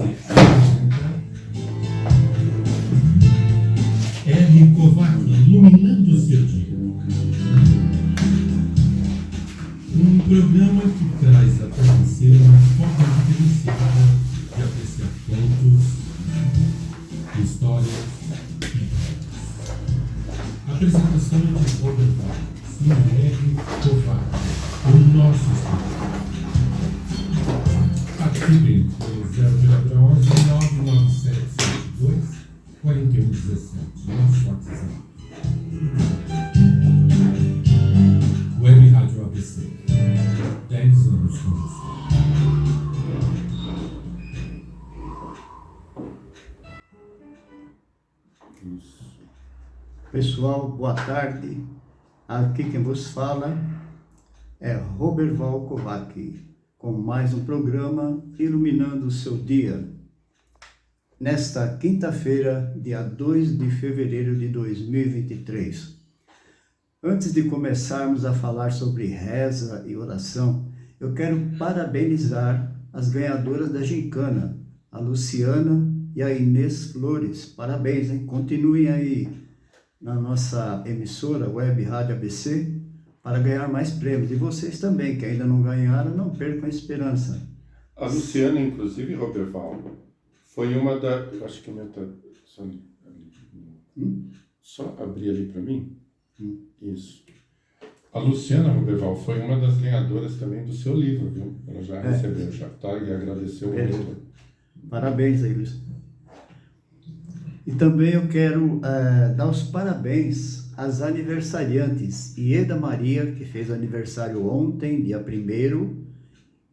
apresenta R. Kovac, iluminando o seu dia. Um programa que traz até você uma forma diferenciada de apreciar contos, histórias e ideias. Apresentação de Robert Vargas, R. Kovac, o nosso escritor. Participem pelo 011 99772 4117, nosso WhatsApp. Web Rádio ABC, 10 anos com você. Pessoal, boa tarde. Aqui quem vos fala é Roberval Kovac, com mais um programa Iluminando o Seu Dia. Nesta quinta-feira, dia 2 de fevereiro de 2023. Antes de começarmos a falar sobre reza e oração, eu quero parabenizar as ganhadoras da gincana, a Luciana e a Inês Flores. Parabéns, hein? Continuem aí na nossa emissora Web Rádio ABC para ganhar mais prêmios. E vocês também, que ainda não ganharam, não percam a esperança. A Luciana, inclusive, Roberval, foi uma da... Eu acho que a minha tá... Só abrir ali para mim. Isso. A Luciana Roberval foi uma das ganhadoras também do seu livro, viu? Ela já recebeu, já tá, e agradeceu o livro. Parabéns aí, Luciana. E também eu quero dar os parabéns às aniversariantes. Ieda Maria, que fez aniversário ontem, dia 1º,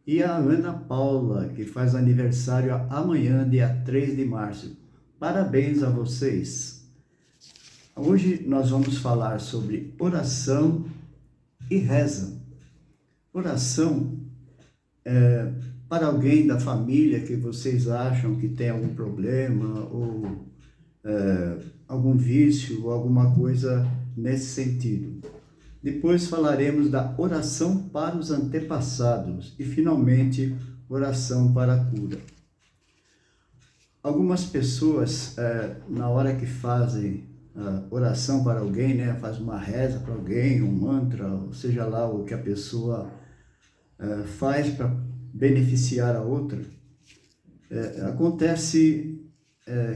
e a Ana Paula, que faz aniversário amanhã, dia 3 de março. Parabéns a vocês. Hoje nós vamos falar sobre oração e reza. Oração para alguém da família que vocês acham que tem algum problema ou algum vício ou alguma coisa nesse sentido. Depois falaremos da oração para os antepassados e, finalmente, oração para a cura. Algumas pessoas, na hora que fazem oração para alguém, né, faz uma reza para alguém, um mantra, ou seja lá o que a pessoa faz para beneficiar a outra, acontece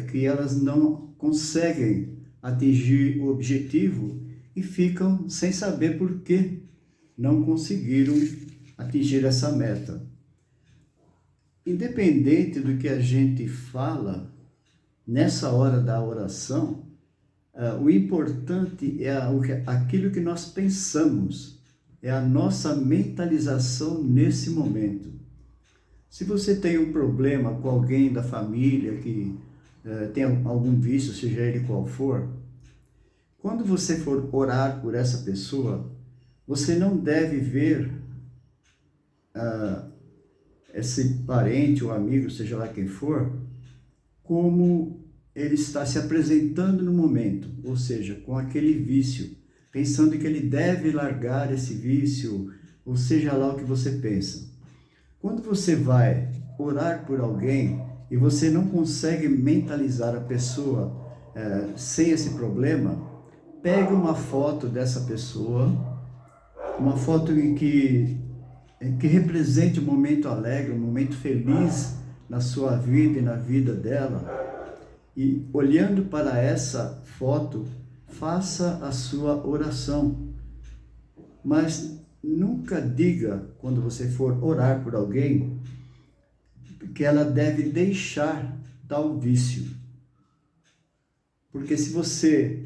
que elas não conseguem atingir o objetivo e ficam sem saber por que não conseguiram atingir essa meta. Independente do que a gente fala, nessa hora da oração, o importante é aquilo que nós pensamos, é a nossa mentalização nesse momento. Se você tem um problema com alguém da família que tem algum vício, seja ele qual for, quando você for orar por essa pessoa, você não deve ver esse parente ou amigo, seja lá quem for, como ele está se apresentando no momento, ou seja, com aquele vício, pensando que ele deve largar esse vício, ou seja lá o que você pensa. Quando você vai orar por alguém e você não consegue mentalizar a pessoa sem esse problema, pegue uma foto dessa pessoa, uma foto em que represente um momento alegre, um momento feliz na sua vida e na vida dela. E olhando para essa foto, faça a sua oração. Mas nunca diga, quando você for orar por alguém, que ela deve deixar tal vício. Porque se você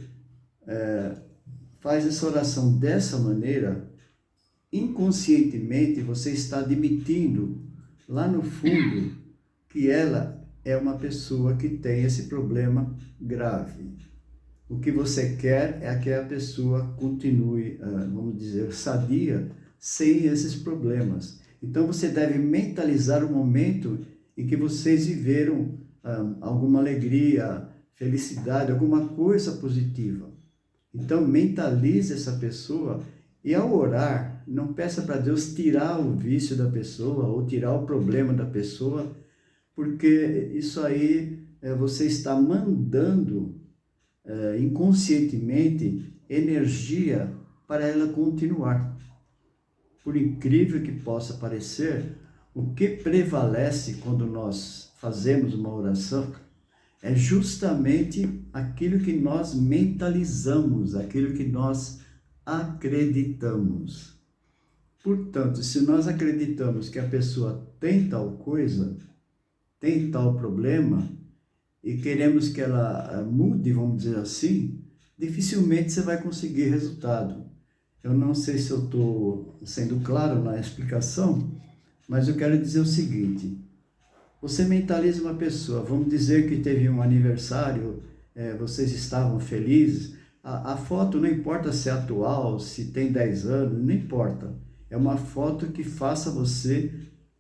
faz essa oração dessa maneira, inconscientemente você está admitindo lá no fundo que ela é uma pessoa que tem esse problema grave. O que você quer é que a pessoa continue, vamos dizer, sadia, sem esses problemas. Então você deve mentalizar o momento em que vocês viveram alguma alegria, felicidade, alguma coisa positiva. Então mentalize essa pessoa e ao orar, não peça para Deus tirar o vício da pessoa ou tirar o problema da pessoa, porque isso aí você está mandando inconscientemente energia para ela continuar. Por incrível que possa parecer, o que prevalece quando nós fazemos uma oração é justamente aquilo que nós mentalizamos, aquilo que nós acreditamos. Portanto, se nós acreditamos que a pessoa tem tal coisa, tem tal problema, e queremos que ela mude, vamos dizer assim, dificilmente você vai conseguir resultado. Eu não sei se eu estou sendo claro na explicação, mas eu quero dizer o seguinte: você mentaliza uma pessoa, vamos dizer que teve um aniversário, vocês estavam felizes, a foto não importa se é atual, se tem 10 anos, não importa. É uma foto que faça você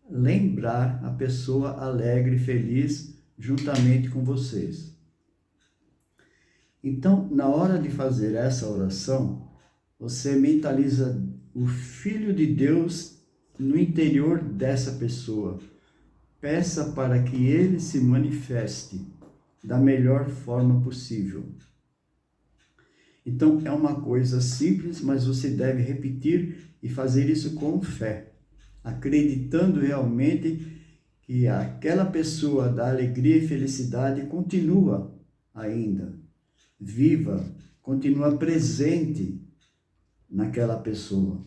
lembrar a pessoa alegre e feliz juntamente com vocês. Então, na hora de fazer essa oração, você mentaliza o Filho de Deus no interior dessa pessoa. Peça para que ele se manifeste da melhor forma possível. Então, é uma coisa simples, mas você deve repetir e fazer isso com fé, acreditando realmente que aquela pessoa da alegria e felicidade continua ainda viva, continua presente naquela pessoa.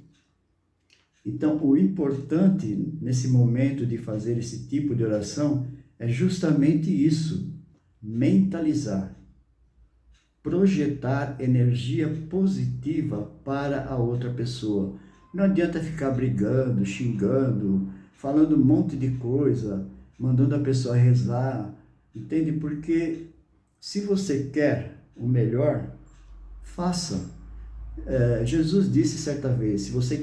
Então, o importante nesse momento de fazer esse tipo de oração é justamente isso: mentalizar, projetar energia positiva para a outra pessoa. Não adianta ficar brigando, xingando, falando um monte de coisa, mandando a pessoa rezar, entende? Porque se você quer o melhor, faça. Jesus disse certa vez: se você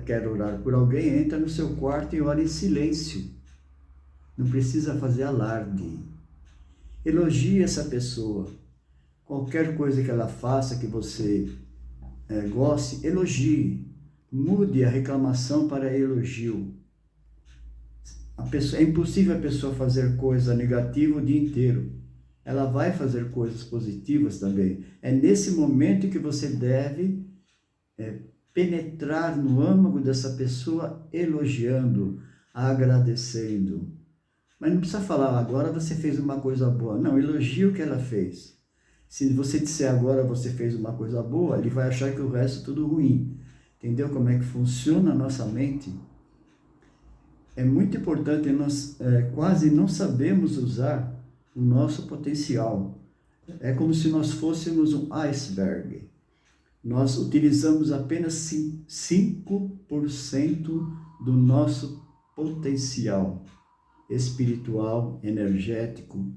quer orar por alguém, entra no seu quarto e ora em silêncio. Não precisa fazer alarde. Elogie essa pessoa. Qualquer coisa que ela faça que você goste, elogie. Mude a reclamação para elogio. É impossível a pessoa fazer coisa negativa o dia inteiro. Ela vai fazer coisas positivas também. É nesse momento que você deve penetrar no âmago dessa pessoa, elogiando, agradecendo. Mas não precisa falar: agora você fez uma coisa boa. Não, elogie o que ela fez. Se você disser agora você fez uma coisa boa, ele vai achar que o resto é tudo ruim. Entendeu como é que funciona a nossa mente? É muito importante, nós quase não sabemos usar o nosso potencial. É como se nós fôssemos um iceberg. Nós utilizamos apenas 5% do nosso potencial espiritual, energético,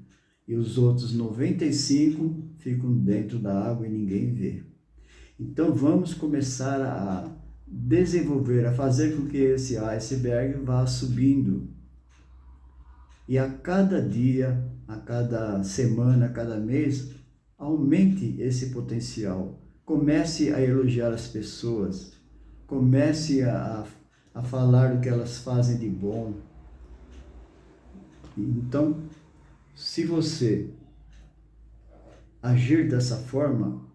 e os outros 95% ficam dentro da água e ninguém vê. Então vamos começar a desenvolver, a fazer com que esse iceberg vá subindo. E a cada dia, a cada semana, a cada mês, aumente esse potencial. Comece a elogiar as pessoas. Comece a falar o que elas fazem de bom. Então, se você agir dessa forma,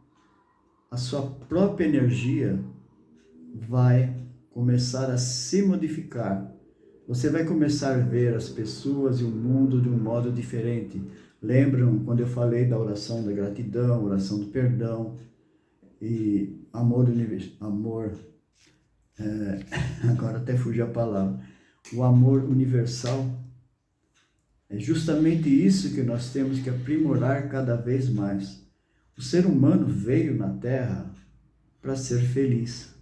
a sua própria energia vai começar a se modificar. Você vai começar a ver as pessoas e o mundo de um modo diferente. Lembram quando eu falei da oração da gratidão, oração do perdão e agora até fugiu a palavra, o amor universal? É justamente isso que nós temos que aprimorar cada vez mais. O ser humano veio na Terra para ser feliz,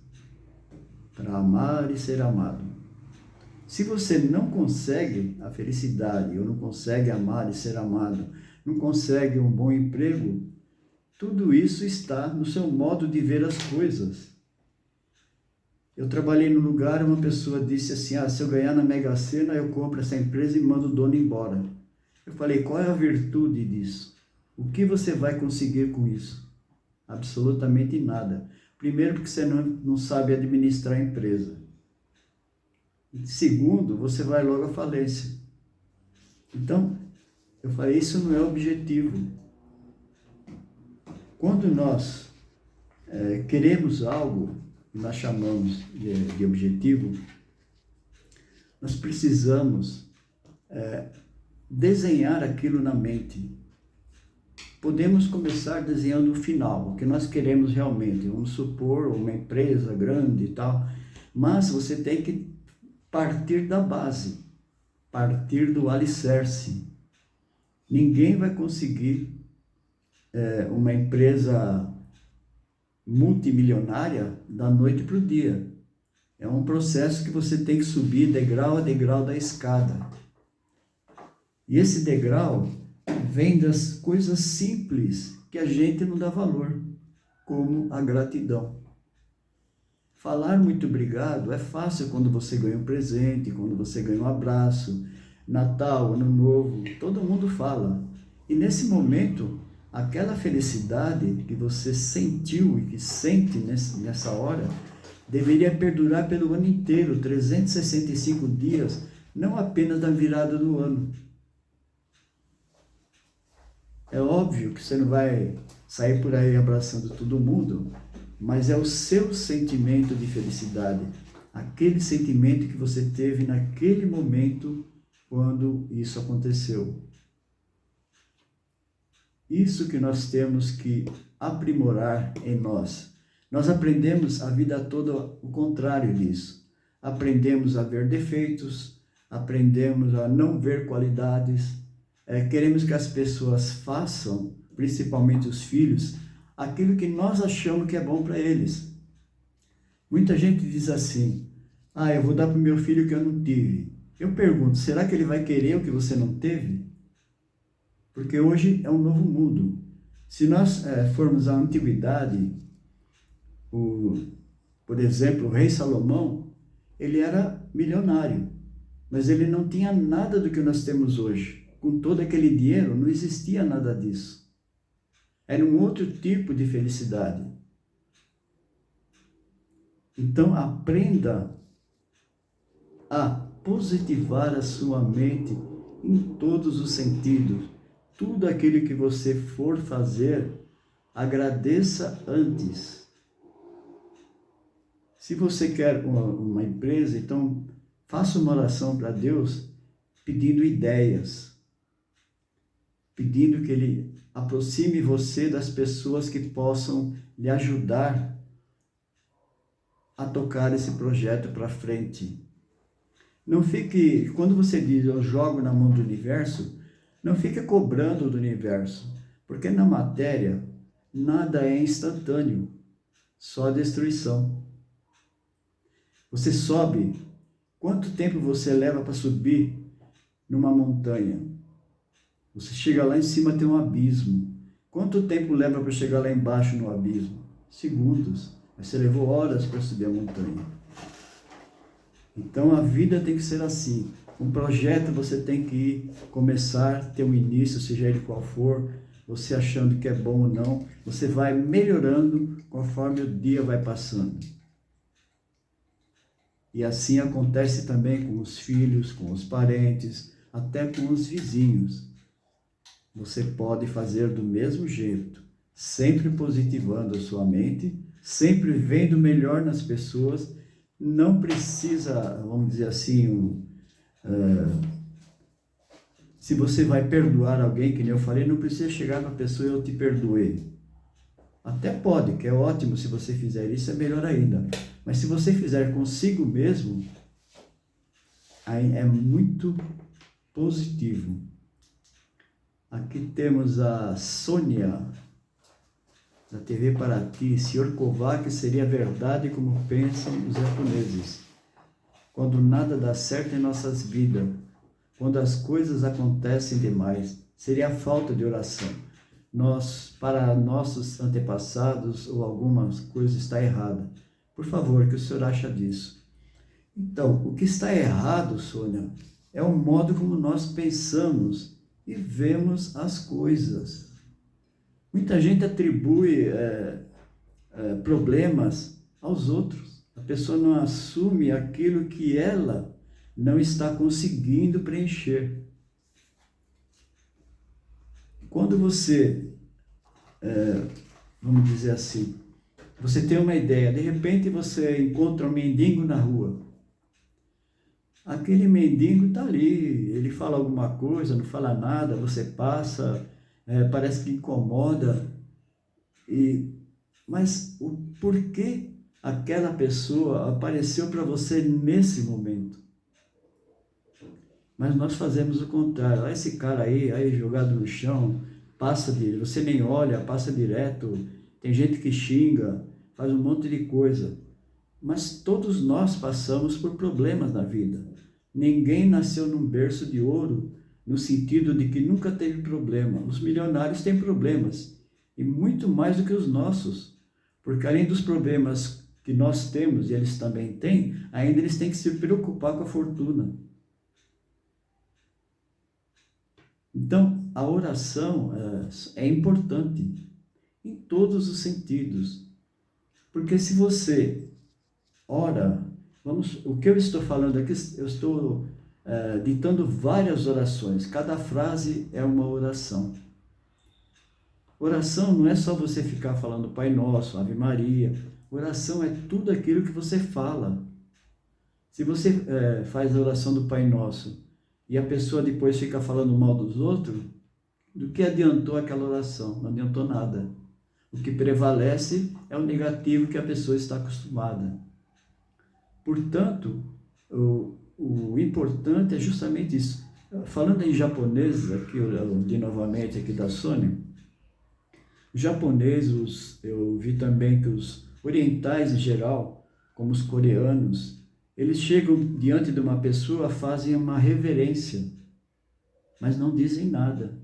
para amar e ser amado. Se você não consegue a felicidade, ou não consegue amar e ser amado, não consegue um bom emprego, tudo isso está no seu modo de ver as coisas. Eu trabalhei num lugar, uma pessoa disse assim: se eu ganhar na Mega Sena, eu compro essa empresa e mando o dono embora. Eu falei: qual é a virtude disso? O que você vai conseguir com isso? Absolutamente nada. Primeiro, porque você não sabe administrar a empresa. Segundo, você vai logo à falência. Então, eu falei, isso não é objetivo. Quando nós queremos algo, nós chamamos de objetivo, nós precisamos desenhar aquilo na mente. Podemos começar desenhando o final, o que nós queremos realmente. Vamos supor uma empresa grande e tal, mas você tem que partir da base, partir do alicerce. Ninguém vai conseguir uma empresa multimilionária da noite para o dia. É um processo que você tem que subir degrau a degrau da escada. E esse degrau vem das coisas simples que a gente não dá valor, como a gratidão. Falar muito obrigado é fácil quando você ganha um presente, quando você ganha um abraço, Natal, Ano Novo, todo mundo fala. E nesse momento, aquela felicidade que você sentiu e que sente nessa hora, deveria perdurar pelo ano inteiro, 365 dias, não apenas na virada do ano. É óbvio que você não vai sair por aí abraçando todo mundo, mas é o seu sentimento de felicidade, aquele sentimento que você teve naquele momento quando isso aconteceu. Isso que nós temos que aprimorar em nós. Nós aprendemos a vida toda o contrário disso. Aprendemos a ver defeitos, aprendemos a não ver qualidades. Queremos que as pessoas façam, principalmente os filhos, aquilo que nós achamos que é bom para eles. Muita gente diz assim, eu vou dar para o meu filho o que eu não tive. Eu pergunto, será que ele vai querer o que você não teve? Porque hoje é um novo mundo. Se nós formos à antiguidade, por exemplo, o rei Salomão, ele era milionário, mas ele não tinha nada do que nós temos hoje. Com todo aquele dinheiro, não existia nada disso. Era um outro tipo de felicidade. Então, aprenda a positivar a sua mente em todos os sentidos. Tudo aquilo que você for fazer, agradeça antes. Se você quer uma empresa, então faça uma oração para Deus pedindo ideias. Pedindo que Ele aproxime você das pessoas que possam lhe ajudar a tocar esse projeto para frente. Não fique, quando você diz eu jogo na mão do universo, não fique cobrando do universo, porque na matéria nada é instantâneo, só destruição. Você sobe, quanto tempo você leva para subir numa montanha? Você chega lá em cima, tem um abismo. Quanto tempo leva para chegar lá embaixo no abismo? Segundos. Mas você levou horas para subir a montanha. Então a vida tem que ser assim. Um projeto você tem que começar, ter um início, seja ele qual for, você achando que é bom ou não, você vai melhorando conforme o dia vai passando. E assim acontece também com os filhos, com os parentes, até com os vizinhos. Você pode fazer do mesmo jeito, sempre positivando a sua mente, sempre vendo o melhor nas pessoas. Não precisa, vamos dizer assim, se você vai perdoar alguém, que nem eu falei, não precisa chegar para a pessoa e eu te perdoei. Até pode, que é ótimo se você fizer isso, é melhor ainda. Mas se você fizer consigo mesmo, aí é muito positivo. Aqui temos a Sônia, da TV Paraty. Sr. Kovacs, seria verdade como pensam os japoneses. Quando nada dá certo em nossas vidas, quando as coisas acontecem demais, seria a falta de oração. Para nossos antepassados, ou algumas coisas está errada. Por favor, o que o senhor acha disso? Então, o que está errado, Sônia, é o modo como nós pensamos e vemos as coisas. Muita gente atribui problemas aos outros. A pessoa não assume aquilo que ela não está conseguindo preencher. quando você, vamos dizer assim, você tem uma ideia, de repente você encontra um mendigo na rua. Aquele mendigo está ali, ele fala alguma coisa, não fala nada, você passa, parece que incomoda. Mas o porquê aquela pessoa apareceu para você nesse momento? Mas nós fazemos o contrário. Olha esse cara aí jogado no chão, você nem olha, passa direto. Tem gente que xinga, faz um monte de coisa. Mas todos nós passamos por problemas na vida. Ninguém nasceu num berço de ouro, no sentido de que nunca teve problema. Os milionários têm problemas, e muito mais do que os nossos. Porque além dos problemas que nós temos, e eles também têm, ainda eles têm que se preocupar com a fortuna. Então, a oração é importante em todos os sentidos. Porque se você ora, o que eu estou falando aqui, eu estou ditando várias orações. Cada frase é uma oração. Oração não é só você ficar falando Pai Nosso, Ave Maria. Oração é tudo aquilo que você fala. Se você faz a oração do Pai Nosso e a pessoa depois fica falando mal dos outros, do que adiantou aquela oração? Não adiantou nada. O que prevalece é o negativo que a pessoa está acostumada. Portanto, o importante é justamente isso. Falando em japonês, aqui eu li novamente aqui da Sônia, os japoneses, eu vi também que os orientais em geral, como os coreanos, eles chegam diante de uma pessoa, fazem uma reverência, mas não dizem nada.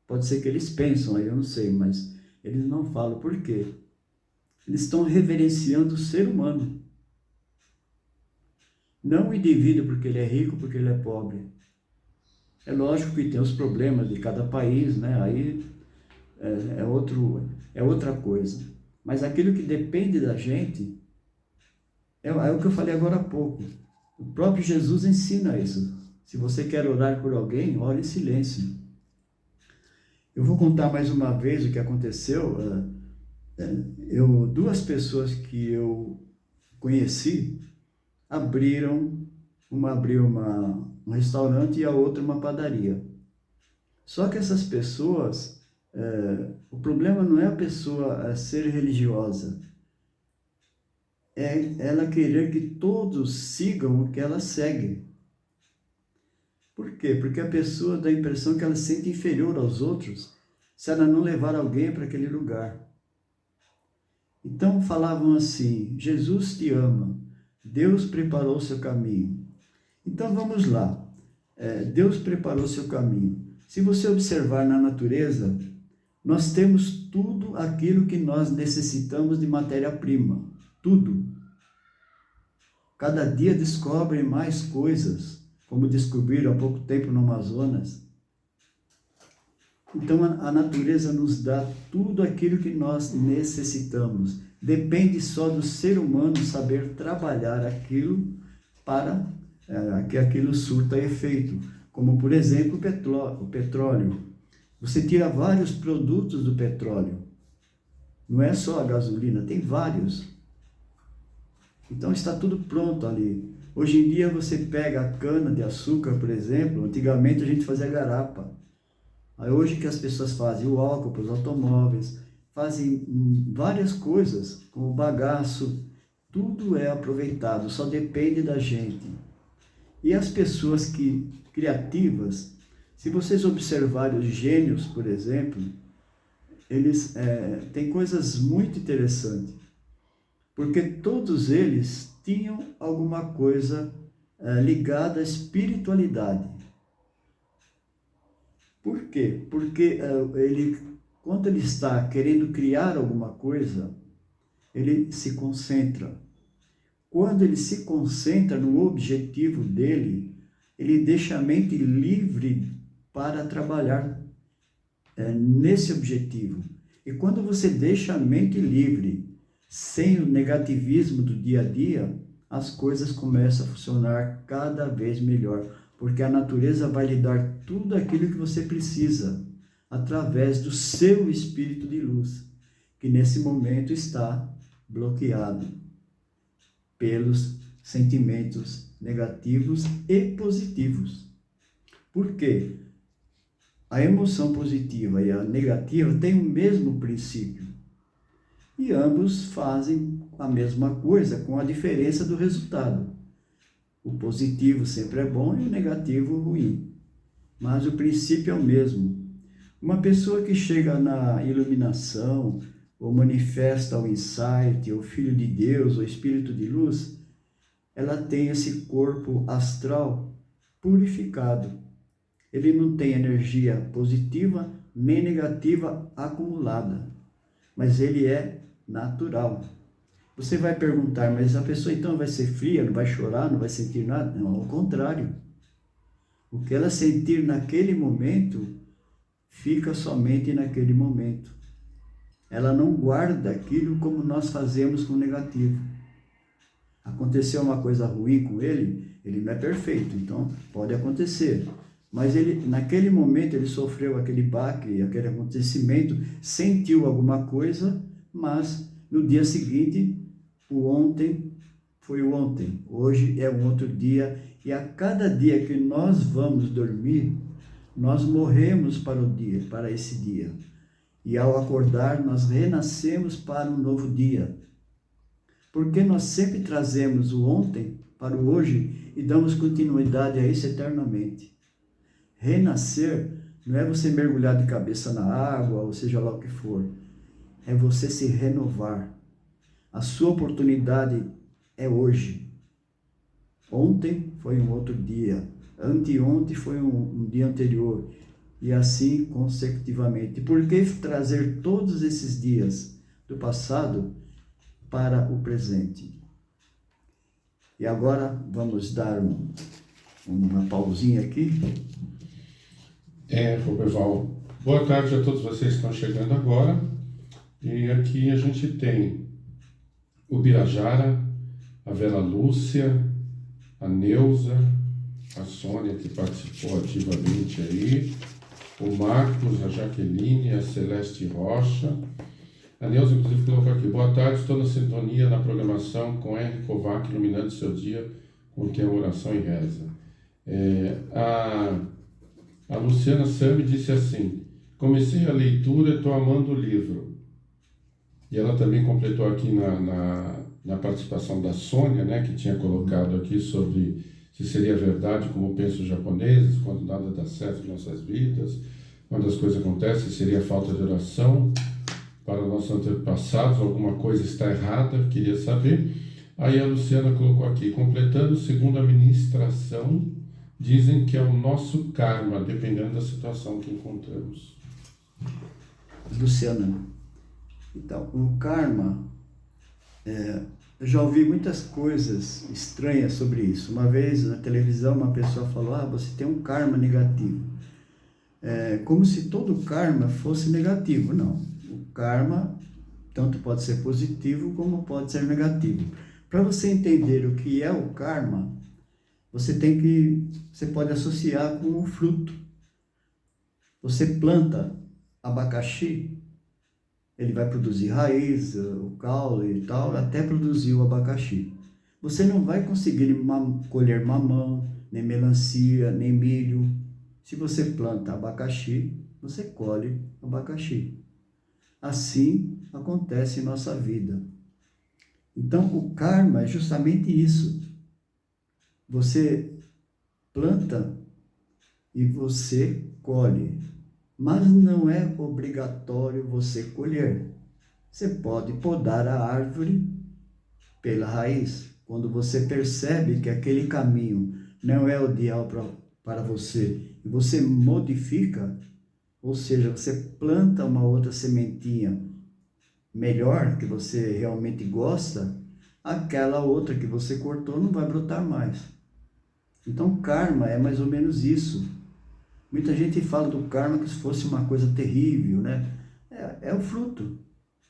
Pode ser que eles pensam, aí eu não sei, mas eles não falam. Por quê? Eles estão reverenciando o ser humano. Não o indivíduo porque ele é rico, porque ele é pobre. É lógico que tem os problemas de cada país, né? Aí é outra coisa. Mas aquilo que depende da gente, é o que eu falei agora há pouco. O próprio Jesus ensina isso. Se você quer orar por alguém, ore em silêncio. Eu vou contar mais uma vez o que aconteceu. Duas pessoas que eu conheci uma abriu um restaurante e a outra uma padaria. Só que essas pessoas, o problema não é a pessoa ser religiosa, é ela querer que todos sigam o que ela segue. Por quê? Porque a pessoa dá a impressão que ela se sente inferior aos outros se ela não levar alguém para aquele lugar. Então falavam assim: Jesus te ama, Deus preparou o seu caminho. Então vamos lá, Deus preparou o seu caminho. Se você observar na natureza, nós temos tudo aquilo que nós necessitamos de matéria-prima, tudo. Cada dia descobrem mais coisas, como descobriram há pouco tempo no Amazonas. Então a natureza nos dá tudo aquilo que nós necessitamos. Depende só do ser humano saber trabalhar aquilo para que aquilo surta efeito. Como, por exemplo, o petróleo. Você tira vários produtos do petróleo. Não é só a gasolina, tem vários. Então está tudo pronto ali. Hoje em dia você pega a cana de açúcar, por exemplo. Antigamente a gente fazia garapa. Aí hoje que as pessoas fazem o álcool para os automóveis, fazem várias coisas, como o bagaço, tudo é aproveitado, só depende da gente. E as pessoas criativas, se vocês observarem os gênios, por exemplo, eles têm coisas muito interessantes, porque todos eles tinham alguma coisa ligada à espiritualidade. Por quê? Porque quando ele está querendo criar alguma coisa, ele se concentra. Quando ele se concentra no objetivo dele, ele deixa a mente livre para trabalhar nesse objetivo. E quando você deixa a mente livre, sem o negativismo do dia a dia, as coisas começam a funcionar cada vez melhor. Porque a natureza vai lhe dar tudo aquilo que você precisa. através do seu espírito de luz, que nesse momento está bloqueado pelos sentimentos negativos e positivos. Por quê? A emoção positiva e a negativa têm o mesmo princípio. E ambos fazem a mesma coisa, com a diferença do resultado. O positivo sempre é bom e o negativo ruim. Mas o princípio é o mesmo. Uma pessoa que chega na iluminação, ou manifesta o insight, o Filho de Deus, o Espírito de Luz, ela tem esse corpo astral purificado. Ele não tem energia positiva nem negativa acumulada, mas ele é natural. Você vai perguntar, mas a pessoa então vai ser fria, não vai chorar, não vai sentir nada? Não, ao contrário. O que ela sentir naquele momento, fica somente naquele momento. Ela não guarda aquilo como nós fazemos com o negativo. Aconteceu uma coisa ruim com ele não é perfeito, então pode acontecer. Mas ele, naquele momento, ele sofreu aquele baque, aquele acontecimento, sentiu alguma coisa, mas no dia seguinte, o ontem foi o ontem. Hoje é um outro dia, e a cada dia que nós vamos dormir, nós morremos para o dia, para esse dia. E ao acordar, nós renascemos para um novo dia. Porque nós sempre trazemos o ontem para o hoje e damos continuidade a isso eternamente. Renascer não é você mergulhar de cabeça na água, ou seja lá o que for. É você se renovar. A sua oportunidade é hoje. Ontem foi um outro dia. Anteontem foi um dia anterior. E assim consecutivamente. Por que trazer todos esses dias do passado para o presente? E agora vamos dar uma pausinha aqui. Roberval, boa tarde a todos vocês que estão chegando agora. E aqui a gente tem o Birajara, a Vera Lúcia, a Neuza, a Sônia, que participou ativamente aí, o Marcos, a Jaqueline, a Celeste Rocha. A Neuza, inclusive, colocou aqui: boa tarde, estou na sintonia na programação com R. Kovac, iluminando seu dia com que é oração e reza. A Luciana Sami disse assim: comecei a leitura e estou amando o livro. E ela também completou aqui na participação da Sônia, né, que tinha colocado aqui sobre se seria verdade como pensam os japoneses, quando nada dá certo em nossas vidas, quando as coisas acontecem, seria falta de oração para nossos antepassados, alguma coisa está errada, queria saber. Aí a Luciana colocou aqui: completando, segundo a ministração, dizem que é o nosso karma, dependendo da situação que encontramos. Luciana, então, o karma, eu já ouvi muitas coisas estranhas sobre isso. Uma vez na televisão uma pessoa falou: você tem um karma negativo. Como se todo karma fosse negativo. Não, o karma tanto pode ser positivo como pode ser negativo. Para você entender o que é o karma, você pode associar com o fruto. Você planta abacaxi, ele vai produzir raiz, o caule e tal, até produzir o abacaxi. Você não vai conseguir colher mamão, nem melancia, nem milho. Se você planta abacaxi, você colhe abacaxi. Assim acontece em nossa vida. Então, o karma é justamente isso. Você planta e você colhe. Mas não é obrigatório você colher. Você pode podar a árvore pela raiz. Quando você percebe que aquele caminho não é o ideal para você, e você modifica, ou seja, você planta uma outra sementinha melhor, que você realmente gosta, aquela outra que você cortou não vai brotar mais. Então, karma é mais ou menos isso. Muita gente fala do karma como se fosse uma coisa terrível, né? É o fruto.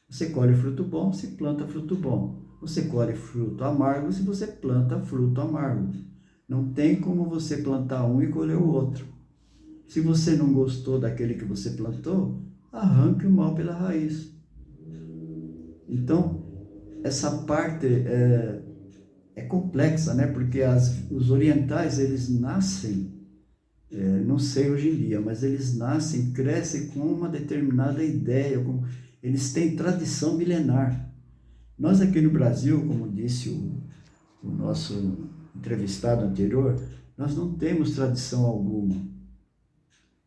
Você colhe fruto bom, se planta fruto bom. Você colhe fruto amargo se você planta fruto amargo. Não tem como você plantar um e colher o outro. Se você não gostou daquele que você plantou, arranque o mal pela raiz. Então, essa parte é complexa, né? Porque os orientais, eles nascem, não sei hoje em dia, mas eles nascem, crescem com uma determinada ideia, eles têm tradição milenar. Nós aqui no Brasil, como disse o nosso entrevistado anterior, nós não temos tradição alguma.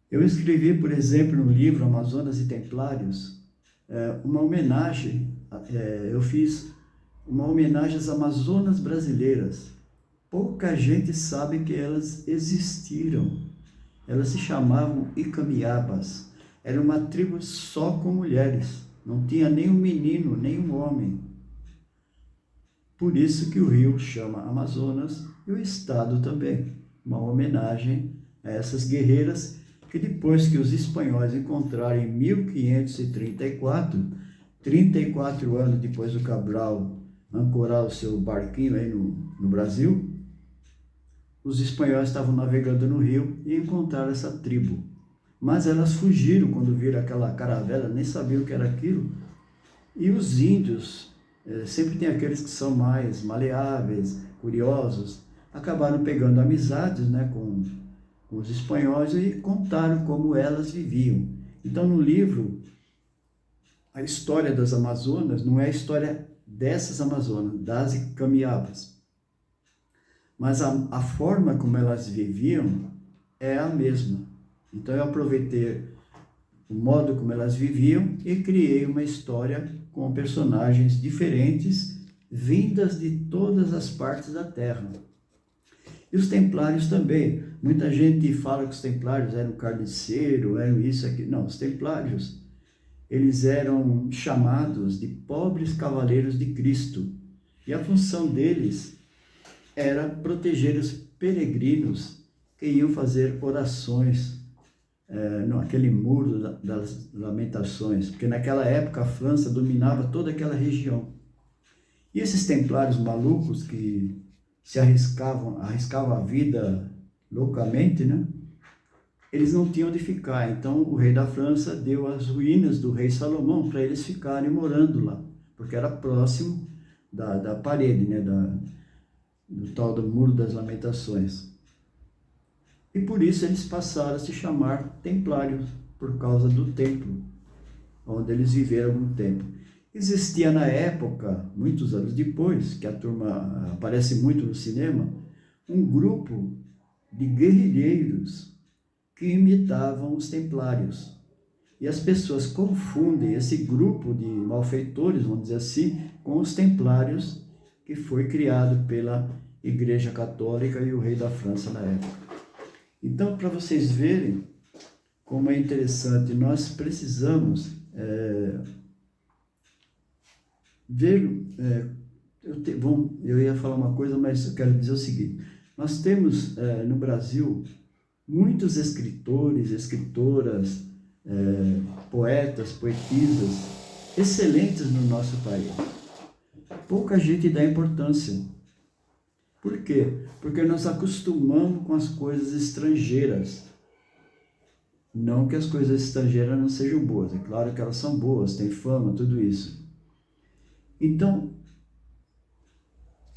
Eu escrevi, por exemplo, no livro Amazonas e Templários, uma homenagem, eu fiz uma homenagem às Amazonas brasileiras. Pouca gente sabe que elas existiram. Elas se chamavam Icamiabas. Era uma tribo só com mulheres. Não tinha nem um menino, nem um homem. Por isso que o rio chama Amazonas e o estado também. Uma homenagem a essas guerreiras que depois que os espanhóis encontraram em 1534, 34 anos depois do Cabral ancorar o seu barquinho aí no Brasil, os espanhóis estavam navegando no rio e encontraram essa tribo. Mas elas fugiram quando viram aquela caravela, nem sabiam o que era aquilo. E os índios, sempre tem aqueles que são mais maleáveis, curiosos, acabaram pegando amizades, né, com os espanhóis e contaram como elas viviam. Então, no livro, a história das Amazonas não é a história dessas Amazonas, das Icamiabas, mas a forma como elas viviam é a mesma. Então, eu aproveitei o modo como elas viviam e criei uma história com personagens diferentes, vindas de todas as partes da Terra. E os templários também. Muita gente fala que os templários eram carniceiros, eram isso, aquilo. Não, os templários, eles eram chamados de pobres cavaleiros de Cristo. E a função deles era proteger os peregrinos que iam fazer orações naquele muro das lamentações. Porque naquela época a França dominava toda aquela região. E esses templários malucos que se arriscavam a vida loucamente, né? Eles não tinham onde ficar. Então o rei da França deu as ruínas do rei Salomão para eles ficarem morando lá, porque era próximo da parede, né? Do tal do Muro das Lamentações. E por isso eles passaram a se chamar templários, por causa do templo, onde eles viveram algum tempo. Existia na época, muitos anos depois, que a turma aparece muito no cinema, um grupo de guerrilheiros que imitavam os templários. E as pessoas confundem esse grupo de malfeitores, vamos dizer assim, com os templários, que foi criado pela Igreja Católica e o rei da França na época. Então, para vocês verem como é interessante, nós precisamos ver... eu ia falar uma coisa, mas eu quero dizer o seguinte. Nós temos no Brasil muitos escritores, escritoras, poetas, poetisas, excelentes no nosso país. Pouca gente dá importância. Por quê? Porque nós acostumamos com as coisas estrangeiras. Não que as coisas estrangeiras não sejam boas, é claro que elas são boas, têm fama, tudo isso. Então,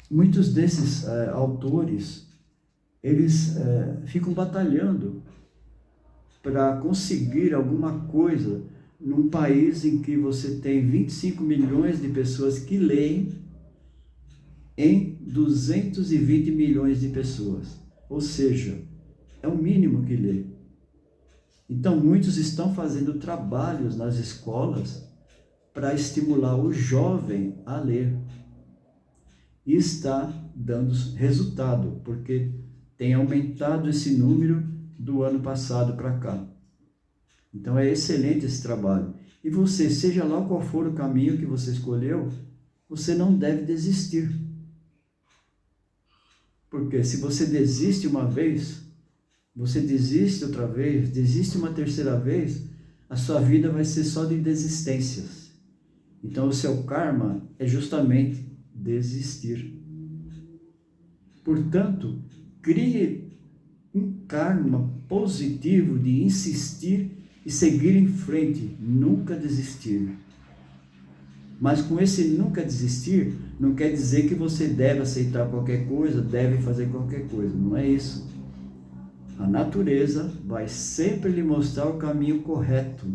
muitos desses autores, eles ficam batalhando para conseguir alguma coisa num país em que você tem 25 milhões de pessoas que leem em 220 milhões de pessoas. Ou seja, é o mínimo que lê. Então, muitos estão fazendo trabalhos nas escolas para estimular o jovem a ler. E está dando resultado, porque tem aumentado esse número do ano passado para cá. Então é excelente esse trabalho. E você, seja lá qual for o caminho que você escolheu, você não deve desistir. Porque se você desiste uma vez, você desiste outra vez, desiste uma terceira vez, a sua vida vai ser só de desistências. Então o seu karma é justamente desistir. Portanto, crie um karma positivo de insistir e seguir em frente, nunca desistir. Mas com esse nunca desistir, não quer dizer que você deve aceitar qualquer coisa, deve fazer qualquer coisa, não é isso. A natureza vai sempre lhe mostrar o caminho correto.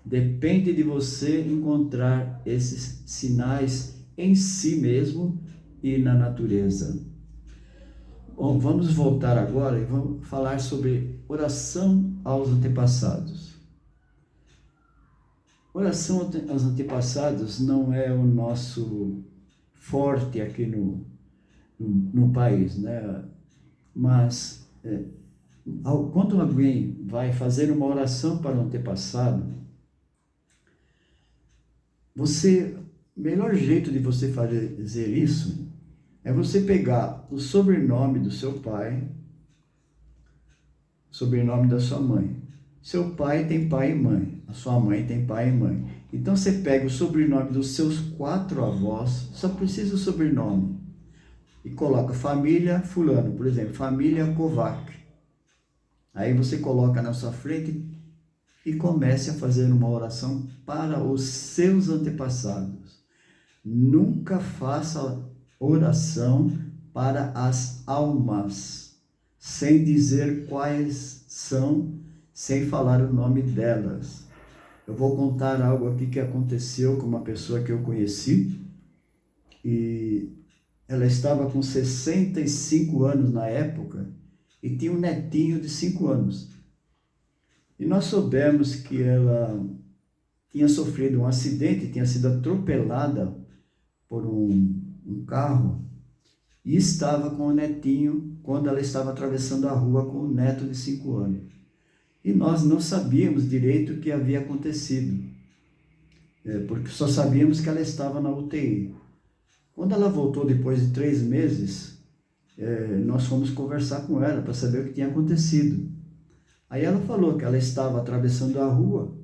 Depende de você encontrar esses sinais em si mesmo e na natureza. Bom, vamos voltar agora e vamos falar sobre oração aos antepassados. Oração aos antepassados não é o nosso forte aqui no país, né? Mas quando alguém vai fazer uma oração para o antepassado, o melhor jeito de você fazer isso é você pegar o sobrenome do seu pai, o sobrenome da sua mãe. Seu pai tem pai e mãe, a sua mãe tem pai e mãe. Então você pega o sobrenome dos seus 4 avós, só precisa o sobrenome, e coloca família fulano, por exemplo, família Kovac. Aí você coloca na sua frente e comece a fazer uma oração para os seus antepassados. Nunca faça oração para as almas, sem dizer quais são, sem falar o nome delas. Eu vou contar algo aqui que aconteceu com uma pessoa que eu conheci, e ela estava com 65 anos na época, e tinha um netinho de 5 anos. E nós soubemos que ela tinha sofrido um acidente, tinha sido atropelada por um carro, e estava com o netinho quando ela estava atravessando a rua com o neto de 5 anos. E nós não sabíamos direito o que havia acontecido, porque só sabíamos que ela estava na UTI. Quando ela voltou depois de 3 meses, nós fomos conversar com ela para saber o que tinha acontecido. Aí ela falou que ela estava atravessando a rua,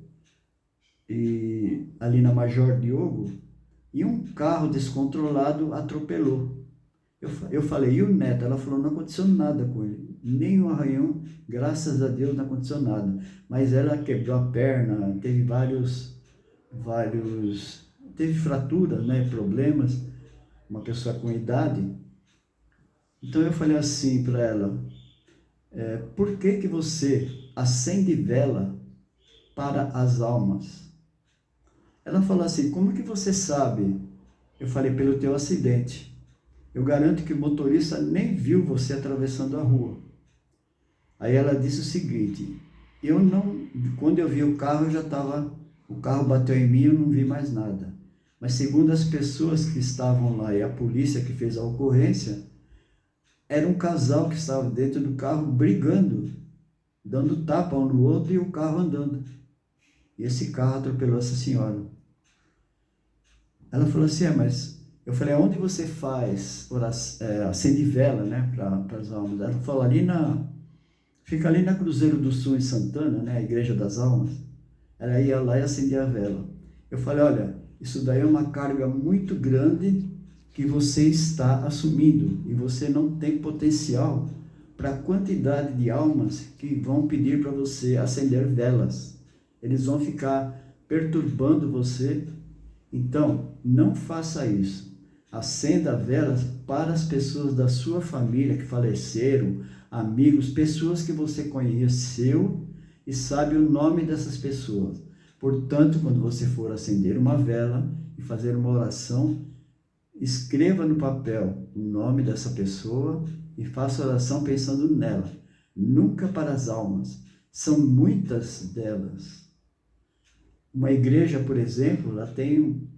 e ali na Major Diogo, e um carro descontrolado atropelou. Eu falei, e o neto? Ela falou, não aconteceu nada com ele, nem um arranhão, graças a Deus não aconteceu nada. Mas ela quebrou a perna, teve teve fraturas, né, problemas, uma pessoa com idade. Então eu falei assim para ela, por que você acende vela para as almas? Ela falou assim, como que você sabe? Eu falei, pelo teu acidente. Eu garanto que o motorista nem viu você atravessando a rua. Aí ela disse o seguinte, quando eu vi o carro, o carro bateu em mim, eu não vi mais nada. Mas segundo as pessoas que estavam lá e a polícia que fez a ocorrência, era um casal que estava dentro do carro brigando, dando tapa um no outro e o carro andando. E esse carro atropelou essa senhora. Ela falou assim, mas... Eu falei, aonde você faz acende vela, né, para as almas? Ela falou, fica ali na Cruzeiro do Sul, em Santana, né, a Igreja das Almas. Ela ia lá e acendia a vela. Eu falei, olha, isso daí é uma carga muito grande que você está assumindo, e você não tem potencial para a quantidade de almas que vão pedir para você acender velas. Eles vão ficar perturbando você. Então, não faça isso. Acenda velas para as pessoas da sua família que faleceram, amigos, pessoas que você conheceu e sabe o nome dessas pessoas. Portanto, quando você for acender uma vela e fazer uma oração, escreva no papel o nome dessa pessoa e faça a oração pensando nela, nunca para as almas. São muitas delas. Uma igreja, por exemplo, ela tem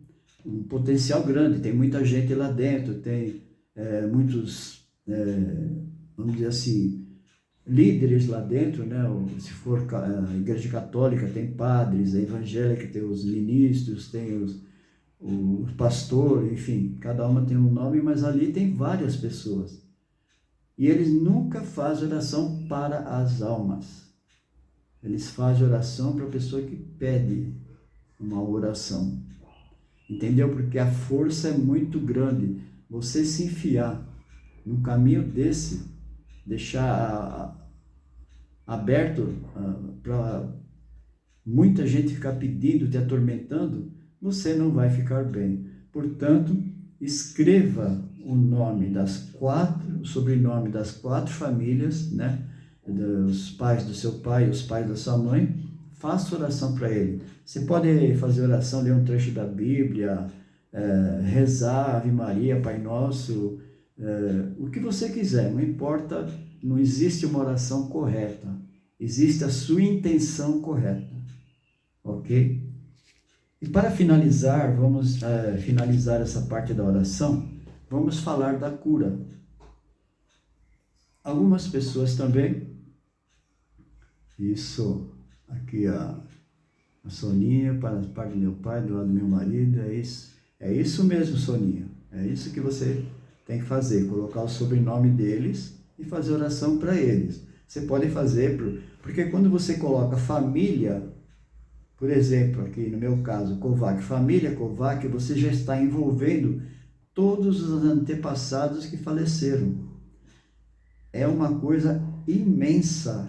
um potencial grande, tem muita gente lá dentro, tem muitos, vamos dizer assim, líderes lá dentro, né? Se for a igreja católica, tem padres, a evangélica tem os ministros, tem o pastor, enfim, cada uma tem um nome, mas ali tem várias pessoas. E eles nunca fazem oração para as almas. Eles fazem oração para a pessoa que pede uma oração. Entendeu? Porque a força é muito grande. Você se enfiar num caminho desse, deixar aberto para muita gente ficar pedindo, te atormentando, você não vai ficar bem. Portanto, escreva o sobrenome das 4 famílias, né? Dos pais do seu pai, os pais da sua mãe. Faça oração para ele. Você pode fazer oração, ler um trecho da Bíblia, rezar Ave Maria, Pai Nosso, o que você quiser, não importa, não existe uma oração correta, existe a sua intenção correta, ok? E para finalizar, vamos finalizar essa parte da oração, vamos falar da cura. Algumas pessoas também, isso aqui a Soninha, para a parte do meu pai, do lado do meu marido, é isso mesmo, Soninha, é isso que você tem que fazer, colocar o sobrenome deles e fazer oração para eles. Você pode fazer, porque quando você coloca família, por exemplo, aqui no meu caso, Kovac, família Kovac, você já está envolvendo todos os antepassados que faleceram. É uma coisa imensa.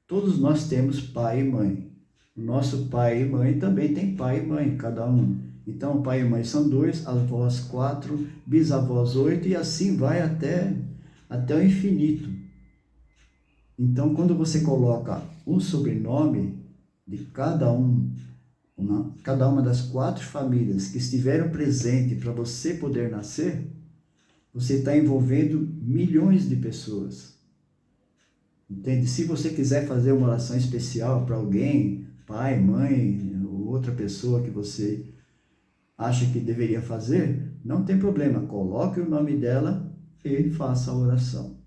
Todos nós temos pai e mãe. O nosso pai e mãe também tem pai e mãe, cada um. Então, pai e mãe são 2, avós 4, bisavós 8 e assim vai até o infinito. Então, quando você coloca um sobrenome de cada uma das 4 famílias que estiveram presentes para você poder nascer, você está envolvendo milhões de pessoas. Entende? Se você quiser fazer uma oração especial para alguém, pai, mãe, ou outra pessoa que você acha que deveria fazer, não tem problema, coloque o nome dela e faça a oração.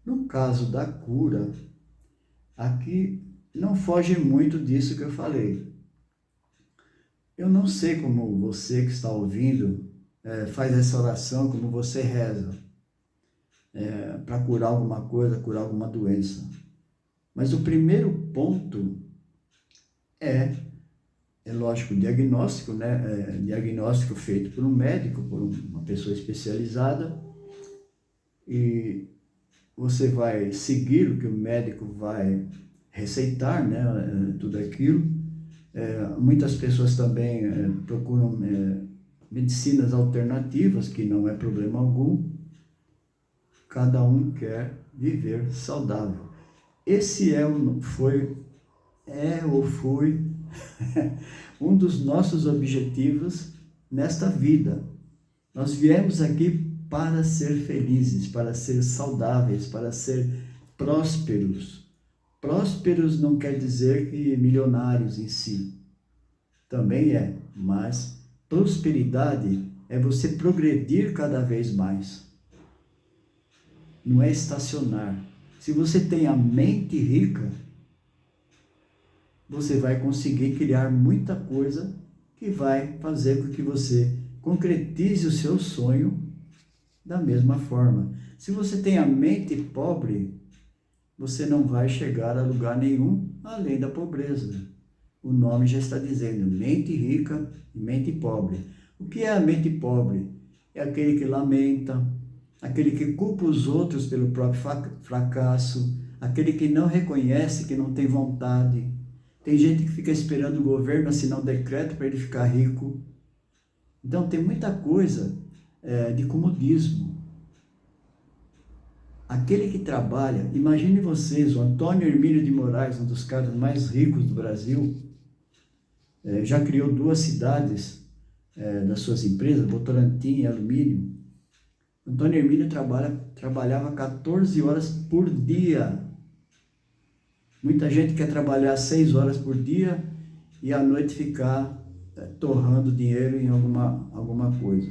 No caso da cura, aqui não foge muito disso que eu falei. Eu não sei como você que está ouvindo faz essa oração, como você reza para curar alguma coisa, curar alguma doença. Mas o primeiro ponto é lógico, o diagnóstico, né? Diagnóstico feito por um médico, por uma pessoa especializada, e você vai seguir o que o médico vai receitar, né? Tudo aquilo. Muitas pessoas também procuram medicinas alternativas, que não é problema algum. Cada um quer viver saudável. Esse foi um dos nossos objetivos nesta vida. Nós viemos aqui para ser felizes, para ser saudáveis, para ser prósperos. Prósperos não quer dizer que milionários em si. Também mas prosperidade é você progredir cada vez mais. Não é estacionar. Se você tem a mente rica, você vai conseguir criar muita coisa que vai fazer com que você concretize o seu sonho da mesma forma. Se você tem a mente pobre, você não vai chegar a lugar nenhum além da pobreza. O nome já está dizendo, mente rica e mente pobre. O que é a mente pobre? É aquele que lamenta, aquele que culpa os outros pelo próprio fracasso, aquele que não reconhece, que não tem vontade. Tem gente que fica esperando o governo assinar um decreto para ele ficar rico. Então tem muita coisa de comodismo. Aquele que trabalha, imagine vocês, o Antônio Hermílio de Moraes, um dos caras mais ricos do Brasil, já criou 2 cidades das suas empresas, Votorantim e Alumínio. Antônio Hermílio trabalhava 14 horas por dia. Muita gente quer trabalhar 6 horas por dia e à noite ficar torrando dinheiro em alguma coisa.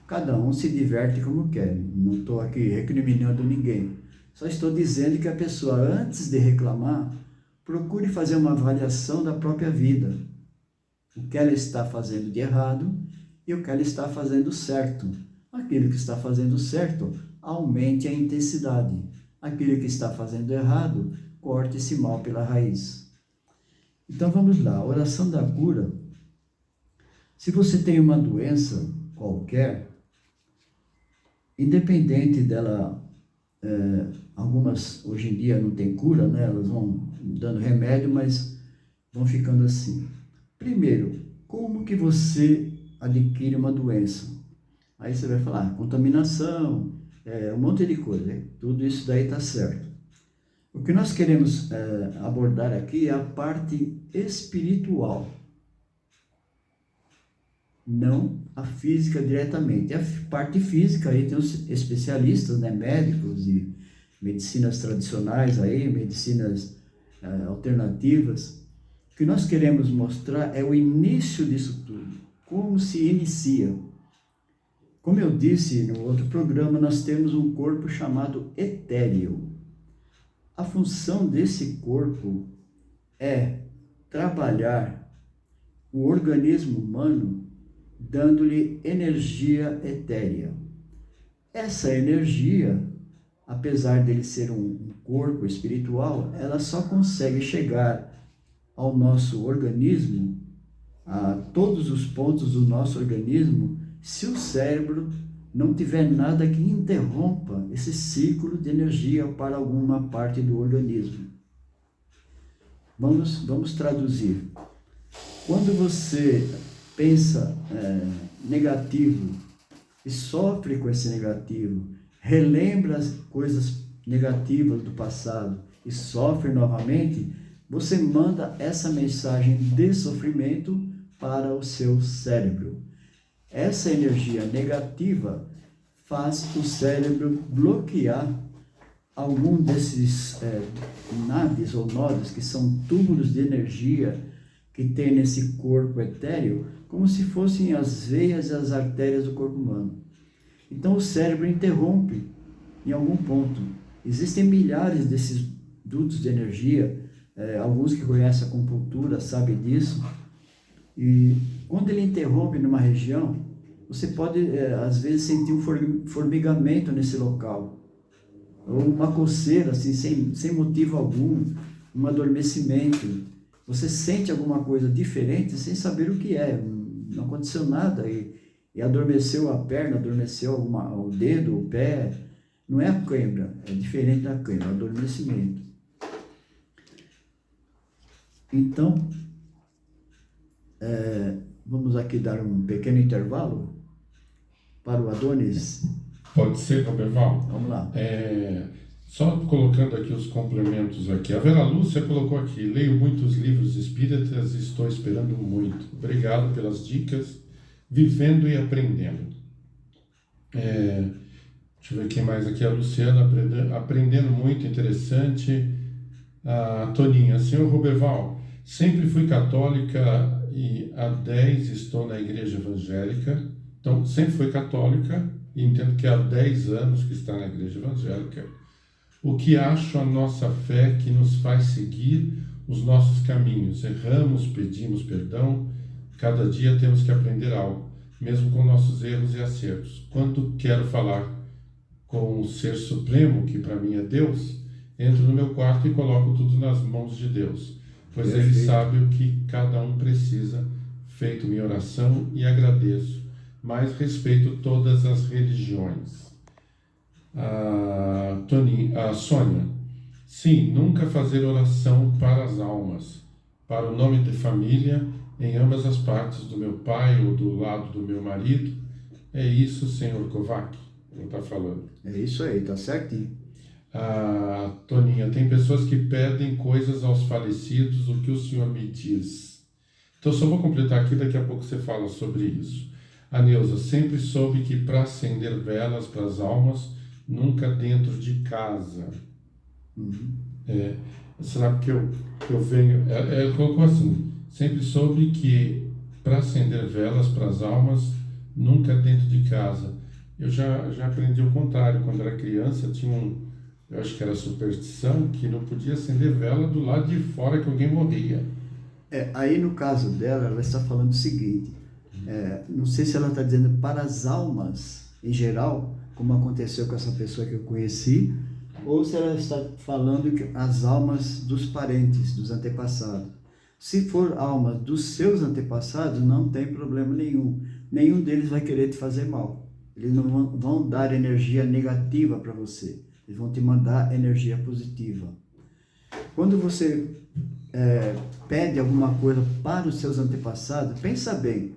Cada um se diverte como quer. Não estou aqui recriminando ninguém. Só estou dizendo que a pessoa, antes de reclamar, procure fazer uma avaliação da própria vida. O que ela está fazendo de errado e o que ela está fazendo certo. Aquilo que está fazendo certo, aumente a intensidade. Aquilo que está fazendo errado, corte esse mal pela raiz. Então vamos lá, a oração da cura. Se você tem uma doença qualquer, independente dela algumas hoje em dia não tem cura, né? Elas vão dando remédio, mas vão ficando assim. Primeiro, como que você adquire uma doença? Aí você vai falar, contaminação, um monte de coisa, né? Tudo isso daí está certo. O que nós queremos abordar aqui é a parte espiritual, não a física diretamente. A parte física, aí tem os especialistas, né, médicos e medicinas tradicionais, aí, medicinas alternativas. O que nós queremos mostrar é o início disso tudo, como se inicia. Como eu disse no outro programa, nós temos um corpo chamado etéreo. A função desse corpo é trabalhar o organismo humano dando-lhe energia etérea. Essa energia, apesar dele ser um corpo espiritual, ela só consegue chegar ao nosso organismo, a todos os pontos do nosso organismo, se o cérebro não tiver nada que interrompa esse ciclo de energia para alguma parte do organismo. Vamos traduzir. Quando você pensa negativo e sofre com esse negativo, relembra as coisas negativas do passado e sofre novamente, você manda essa mensagem de sofrimento para o seu cérebro. Essa energia negativa faz o cérebro bloquear algum desses naves ou nodos, que são túbulos de energia que tem nesse corpo etéreo, como se fossem as veias e as artérias do corpo humano. Então o cérebro interrompe em algum ponto. Existem milhares desses dutos de energia, alguns que conhecem a acupuntura sabem disso, e quando ele interrompe numa região, você pode às vezes sentir um formigamento nesse local, ou uma coceira assim, sem motivo algum, um adormecimento. Você sente alguma coisa diferente sem saber o que é, não aconteceu nada e adormeceu a perna, adormeceu o dedo, o pé. Não é a cãibra, é diferente da cãibra, é o adormecimento. Então, vamos aqui dar um pequeno intervalo para o Adonis. Pode ser, Roberval? Vamos lá. Só colocando aqui os complementos aqui. A Vera Lúcia colocou aqui: leio muitos livros espíritas e estou esperando muito. Obrigado pelas dicas, vivendo e aprendendo. Deixa eu ver quem mais aqui. A Luciana, aprendendo muito, interessante. A Toninha: senhor Roberval, sempre fui católica e há 10 estou na igreja evangélica. Então, sempre fui católica e entendo que há 10 anos que está na igreja evangélica. O que acho a nossa fé que nos faz seguir os nossos caminhos? Erramos, pedimos perdão, cada dia temos que aprender algo, mesmo com nossos erros e acertos. Quando quero falar com o Ser Supremo, que para mim é Deus, entro no meu quarto e coloco tudo nas mãos de Deus, pois Ele sabe o que cada um precisa, feito minha oração e agradeço, mas respeito todas as religiões. A Sônia: sim, nunca fazer oração para as almas, para o nome de família, em ambas as partes, do meu pai ou do lado do meu marido. É isso, senhor Kovac, ele está falando. É isso aí, tá certinho. A Toninha: tem pessoas que pedem coisas aos falecidos, o que o senhor me diz? Então, só vou completar aqui, daqui a pouco você fala sobre isso. A Neuza: sempre soube que para acender velas para as almas, nunca dentro de casa. Será que eu venho... Ela colocou assim: sempre soube que para acender velas para as almas, nunca dentro de casa. Eu já aprendi o contrário. Quando era criança, tinha eu acho que era superstição, que não podia acender vela do lado de fora, que alguém morria. Aí no caso dela, ela está falando o seguinte, não sei se ela está dizendo para as almas em geral, como aconteceu com essa pessoa que eu conheci, ou se ela está falando que as almas dos parentes, dos antepassados. Se for alma dos seus antepassados, não tem problema nenhum. Nenhum deles vai querer te fazer mal. Eles não vão dar energia negativa para você. Eles vão te mandar energia positiva. Quando você pede alguma coisa para os seus antepassados, pensa bem,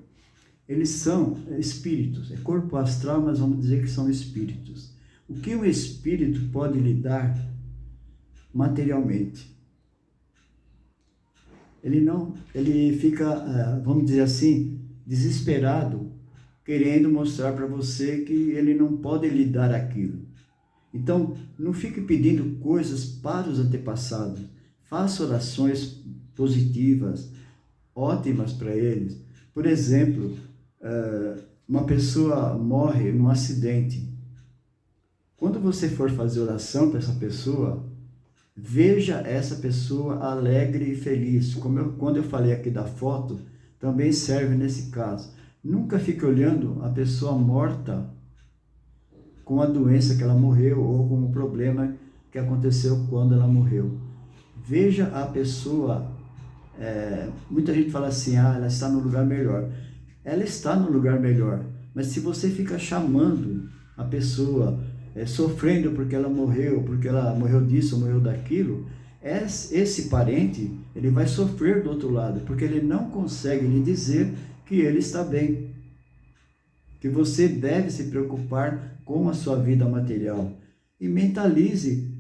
eles são espíritos, é corpo astral, mas vamos dizer que são espíritos. O que um espírito pode lhe dar materialmente? Ele fica, vamos dizer assim, desesperado, querendo mostrar para você que ele não pode lhe dar aquilo. Então, não fique pedindo coisas para os antepassados. Faça orações positivas, ótimas para eles. Por exemplo, uma pessoa morre num acidente. Quando você for fazer oração para essa pessoa, veja essa pessoa alegre e feliz. Quando eu falei aqui da foto, também serve nesse caso. Nunca fique olhando a pessoa morta com a doença que ela morreu ou com o problema que aconteceu quando ela morreu. Veja a pessoa, muita gente fala assim, ela está no lugar melhor. Ela está no lugar melhor, mas se você fica chamando a pessoa, sofrendo porque ela morreu disso ou morreu daquilo, esse parente, ele vai sofrer do outro lado, porque ele não consegue lhe dizer que ele está bem. Que você deve se preocupar com a sua vida material. E mentalize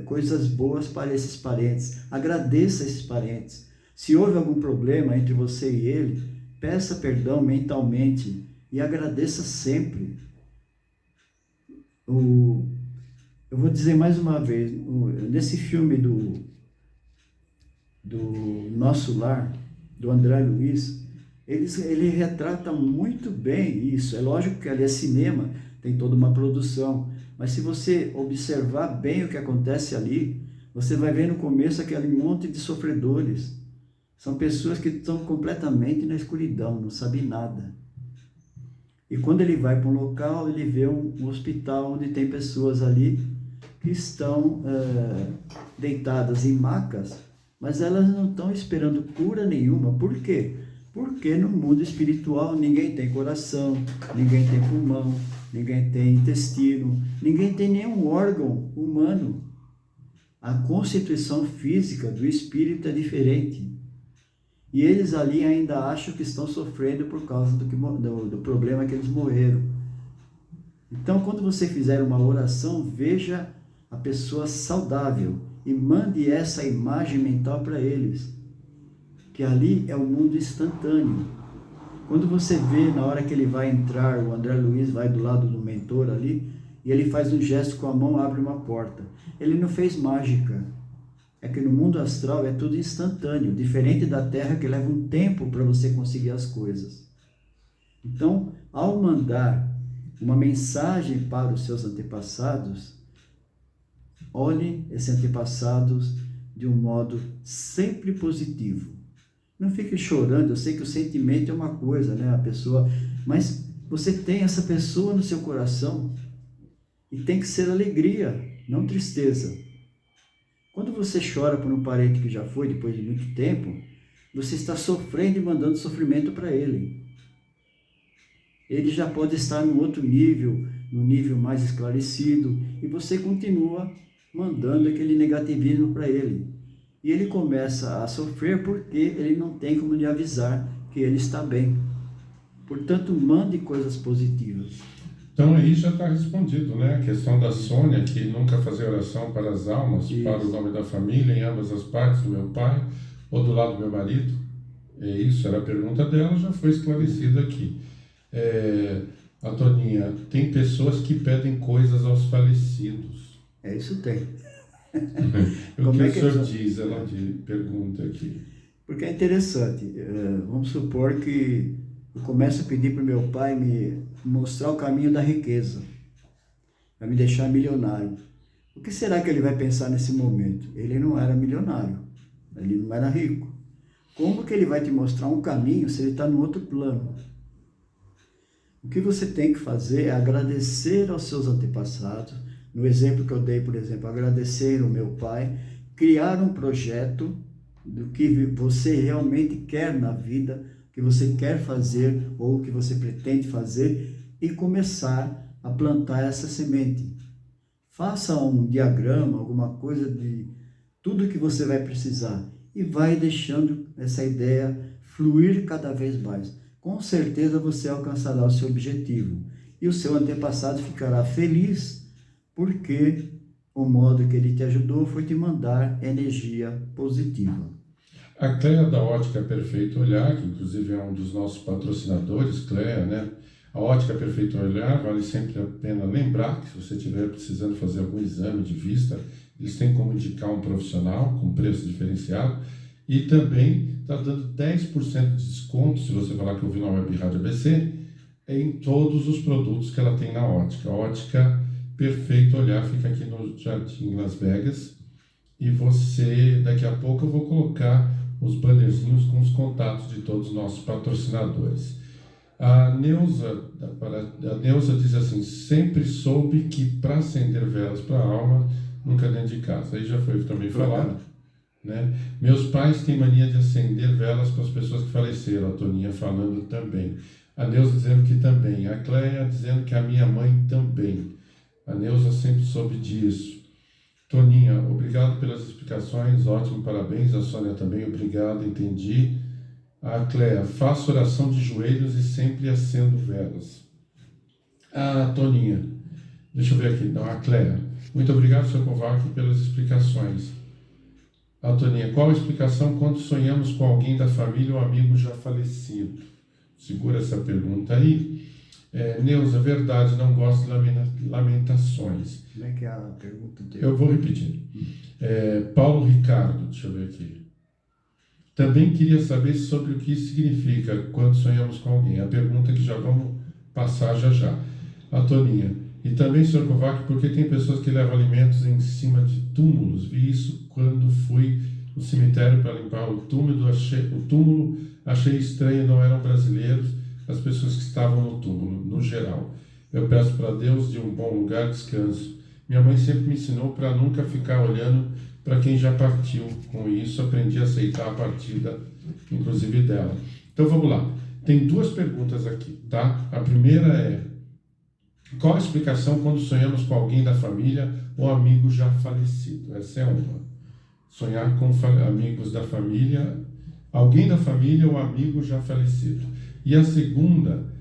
coisas boas para esses parentes. Agradeça esses parentes. Se houve algum problema entre você e ele, peça perdão mentalmente e agradeça sempre. Eu vou dizer mais uma vez, nesse filme do Nosso Lar, do André Luiz, ele retrata muito bem isso. É lógico que ali é cinema, tem toda uma produção, mas se você observar bem o que acontece ali, você vai ver no começo aquele monte de sofredores. São pessoas que estão completamente na escuridão, não sabem nada. E quando ele vai para um local, ele vê um hospital onde tem pessoas ali que estão deitadas em macas, mas elas não estão esperando cura nenhuma. Por quê? Porque no mundo espiritual ninguém tem coração, ninguém tem pulmão, ninguém tem intestino, ninguém tem nenhum órgão humano. A constituição física do espírito é diferente. E eles ali ainda acham que estão sofrendo por causa do problema que eles morreram. Então, quando você fizer uma oração, veja a pessoa saudável e mande essa imagem mental para eles. Que ali é o mundo instantâneo. Quando você vê, na hora que ele vai entrar, o André Luiz vai do lado do mentor ali, e ele faz um gesto com a mão, abre uma porta. Ele não fez mágica. É que no mundo astral é tudo instantâneo, diferente da Terra que leva um tempo para você conseguir as coisas. Então, ao mandar uma mensagem para os seus antepassados, olhe esses antepassados de um modo sempre positivo. Não fique chorando, eu sei que o sentimento é uma coisa, né? A pessoa, mas você tem essa pessoa no seu coração e tem que ser alegria, não tristeza. Quando você chora por um parente que já foi depois de muito tempo, você está sofrendo e mandando sofrimento para ele. Ele já pode estar num outro nível, num nível mais esclarecido, e você continua mandando aquele negativismo para ele. E ele começa a sofrer porque ele não tem como lhe avisar que ele está bem. Portanto, mande coisas positivas. Então aí já está respondido, né? A questão da Sônia, que nunca fazia oração para as almas, isso, para o nome da família, em ambas as partes, do meu pai ou do lado do meu marido. Isso era a pergunta dela, já foi esclarecida aqui. A Toninha, tem pessoas que pedem coisas aos falecidos. Isso tem. O que o senhor diz? Ela pergunta aqui. Porque é interessante. Vamos supor que eu começo a pedir para o meu pai me mostrar o caminho da riqueza, vai me deixar milionário. O que será que ele vai pensar nesse momento? Ele não era milionário, ele não era rico. Como que ele vai te mostrar um caminho se ele está no outro plano? O que você tem que fazer é agradecer aos seus antepassados. No exemplo que eu dei, por exemplo, agradecer ao meu pai, criar um projeto do que você realmente quer na vida, que você quer fazer ou que você pretende fazer e começar a plantar essa semente. Faça um diagrama, alguma coisa de tudo que você vai precisar e vai deixando essa ideia fluir cada vez mais. Com certeza você alcançará o seu objetivo e o seu antepassado ficará feliz porque o modo que ele te ajudou foi te mandar energia positiva. A Cléa da Ótica Perfeito Olhar, que inclusive é um dos nossos patrocinadores, Cléa, né? A Ótica Perfeito Olhar, vale sempre a pena lembrar que se você estiver precisando fazer algum exame de vista, eles têm como indicar um profissional com preço diferenciado e também está dando 10% de desconto, se você falar que eu vi na Web Rádio ABC, em todos os produtos que ela tem na Ótica. A Ótica Perfeito Olhar fica aqui no Jardim Las Vegas e você, daqui a pouco eu vou colocar os bannerzinhos com os contatos de todos os nossos patrocinadores. A Neuza diz assim, sempre soube que para acender velas para a alma, nunca dentro de casa. Aí já foi também falado, né? Meus pais têm mania de acender velas para as pessoas que faleceram, a Toninha falando também. A Neuza dizendo que também. A Cléia dizendo que a minha mãe também. A Neuza sempre soube disso. Toninha, obrigado pelas explicações, ótimo, parabéns. A Sônia também, obrigado, entendi. A Cléia, faço oração de joelhos e sempre acendo velas. A Toninha, deixa eu ver aqui, não, a Cléia, muito obrigado, Sr. Kovac, pelas explicações. A Toninha, qual a explicação quando sonhamos com alguém da família ou amigo já falecido? Segura essa pergunta aí. Neuza, verdade, não gosto de lamentações. Como é que é a pergunta dele? Eu vou repetir. Paulo Ricardo, deixa eu ver aqui. Também queria saber sobre o que significa quando sonhamos com alguém. A pergunta que já vamos passar já. A Toninha. E também, Sr. Kovac, porque tem pessoas que levam alimentos em cima de túmulos. Vi isso quando fui no cemitério para limpar o túmulo. Achei estranho, não eram brasileiros as pessoas que estavam no túmulo, no geral. Eu peço para Deus de um bom lugar, descanso. Minha mãe sempre me ensinou para nunca ficar olhando para quem já partiu. Com isso, aprendi a aceitar a partida, inclusive dela. Então, vamos lá. Tem duas perguntas aqui, tá? A primeira é, qual a explicação quando sonhamos com alguém da família ou amigo já falecido? Essa é uma. Sonhar com amigos da família, alguém da família ou amigo já falecido. E a segunda,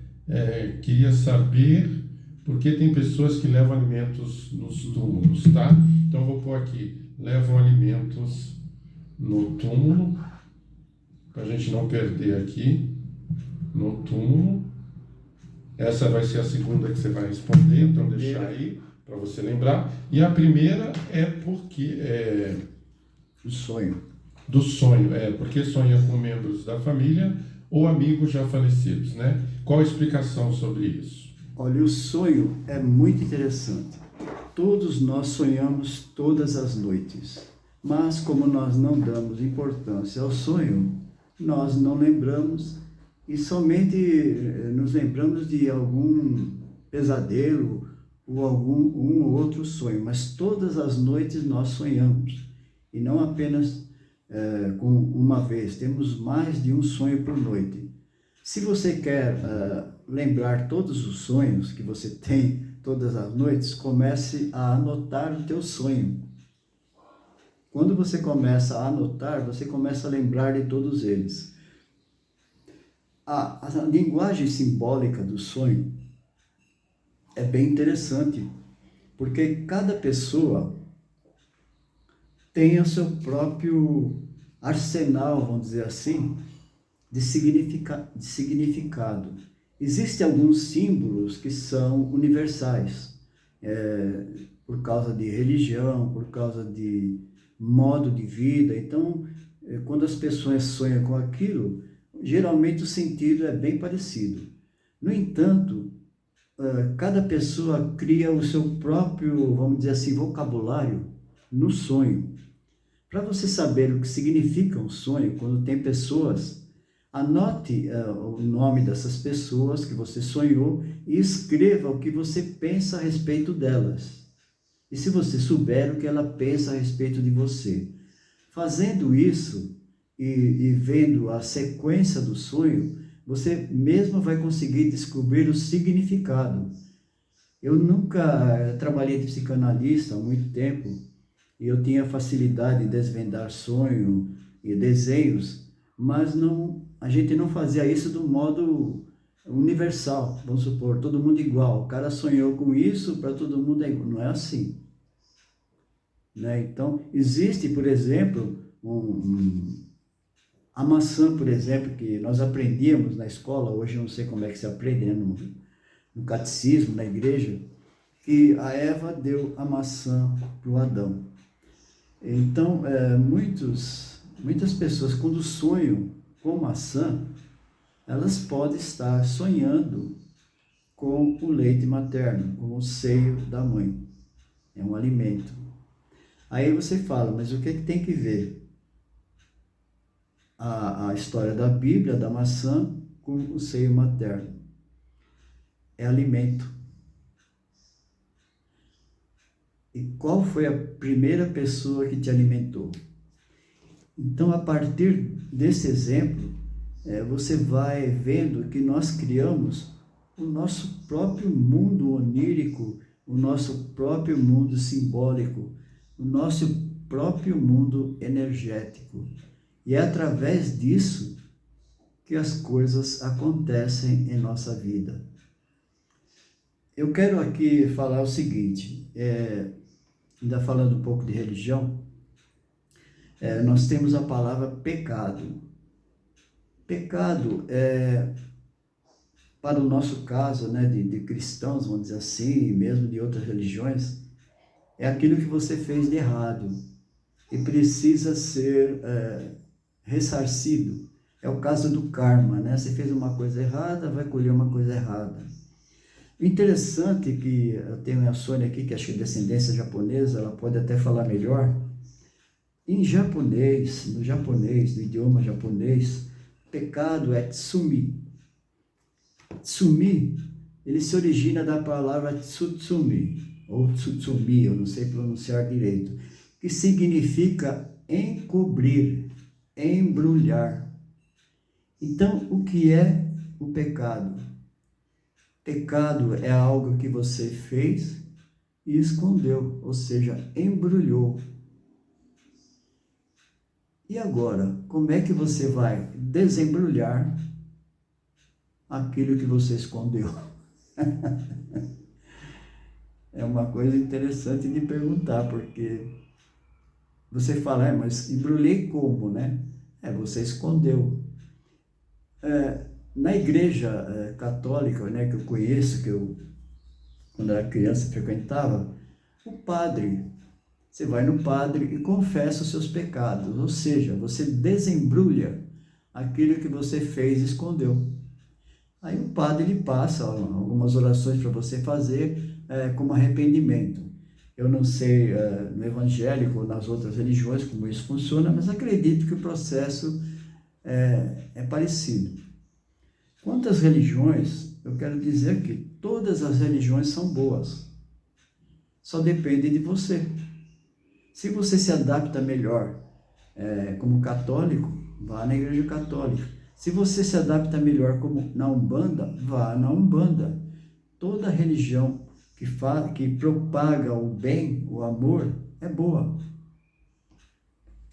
queria saber por que tem pessoas que levam alimentos nos túmulos, tá? Então, vou pôr aqui, levam alimentos no túmulo, para a gente não perder aqui, no túmulo. Essa vai ser a segunda que você vai responder, então deixar aí, para você lembrar. E a primeira é porque... O sonho. Do sonho, porque sonha com membros da família ou amigos já falecidos, né? Qual a explicação sobre isso? Olha, o sonho é muito interessante. Todos nós sonhamos todas as noites, mas como nós não damos importância ao sonho, nós não lembramos e somente nos lembramos de algum pesadelo ou um ou outro sonho, mas todas as noites nós sonhamos e não apenas com uma vez, temos mais de um sonho por noite. Se você quer lembrar todos os sonhos que você tem todas as noites, comece a anotar o teu sonho. Quando você começa a anotar, você começa a lembrar de todos eles. A linguagem simbólica do sonho é bem interessante, porque cada pessoa tem o seu próprio arsenal, vamos dizer assim, de significado. Existem alguns símbolos que são universais, por causa de religião, por causa de modo de vida. Então, quando as pessoas sonham com aquilo, geralmente o sentido é bem parecido. No entanto, cada pessoa cria o seu próprio, vamos dizer assim, vocabulário no sonho. Para você saber o que significa um sonho, quando tem pessoas, anote o nome dessas pessoas que você sonhou e escreva o que você pensa a respeito delas. E se você souber o que ela pensa a respeito de você. Fazendo isso e vendo a sequência do sonho, você mesmo vai conseguir descobrir o significado. Eu nunca trabalhei de psicanalista há muito tempo e eu tinha facilidade em desvendar sonho e desenhos, mas a gente não fazia isso do modo universal, vamos supor, todo mundo igual. O cara sonhou com isso, para todo mundo é igual. Não é assim, né? Então, existe, por exemplo, a maçã, por exemplo, que nós aprendíamos na escola, hoje eu não sei como é que se aprende, né? No catecismo, na igreja, que a Eva deu a maçã para o Adão. Então, muitas pessoas, quando sonham com maçã, elas podem estar sonhando com o leite materno, com o seio da mãe. É um alimento. Aí você fala, mas o que tem que ver a história da Bíblia, da maçã, com o seio materno? É alimento. E qual foi a primeira pessoa que te alimentou? Então, a partir desse exemplo, você vai vendo que nós criamos o nosso próprio mundo onírico, o nosso próprio mundo simbólico, o nosso próprio mundo energético. E é através disso que as coisas acontecem em nossa vida. Eu quero aqui falar o seguinte, ainda falando um pouco de religião, nós temos a palavra pecado. Pecado para o nosso caso, né, de cristãos, vamos dizer assim, e mesmo de outras religiões, é aquilo que você fez de errado e precisa ser ressarcido. É o caso do karma, né? Você fez uma coisa errada, vai colher uma coisa errada. O interessante é que eu tenho a Sônia aqui, que acho que é descendência japonesa, ela pode até falar melhor. Em japonês, no idioma japonês, pecado é tsumi. Tsumi, ele se origina da palavra tsutsumi, ou tsutsumi, eu não sei pronunciar direito, que significa encobrir, embrulhar. Então, o que é o pecado? Pecado é algo que você fez e escondeu, ou seja, embrulhou. E agora, como é que você vai desembrulhar aquilo que você escondeu? É uma coisa interessante de perguntar, porque você fala, mas embrulhei como, né? Você escondeu. Na igreja católica, né, que eu conheço, que eu, quando era criança, frequentava, você vai no padre e confessa os seus pecados, ou seja, você desembrulha aquilo que você fez e escondeu. Aí o padre ele passa algumas orações para você fazer como arrependimento. Eu não sei no evangélico ou nas outras religiões como isso funciona, mas acredito que o processo é parecido. Quanto às religiões, eu quero dizer que todas as religiões são boas. Só depende de você. Se você se adapta melhor como católico, vá na igreja católica. Se você se adapta melhor como na Umbanda, vá na Umbanda. Toda religião que propaga o bem, o amor, é boa.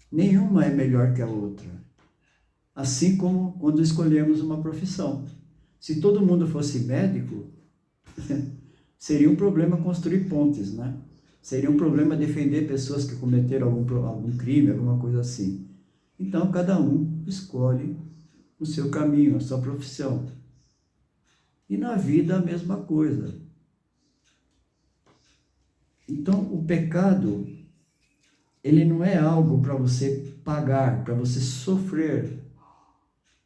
Nenhuma é melhor que a outra. Assim como quando escolhemos uma profissão. Se todo mundo fosse médico, seria um problema construir pontes, né? Seria um problema defender pessoas que cometeram algum crime, alguma coisa assim. Então, cada um escolhe o seu caminho, a sua profissão. E na vida a mesma coisa. Então, o pecado, ele não é algo para você pagar, para você sofrer.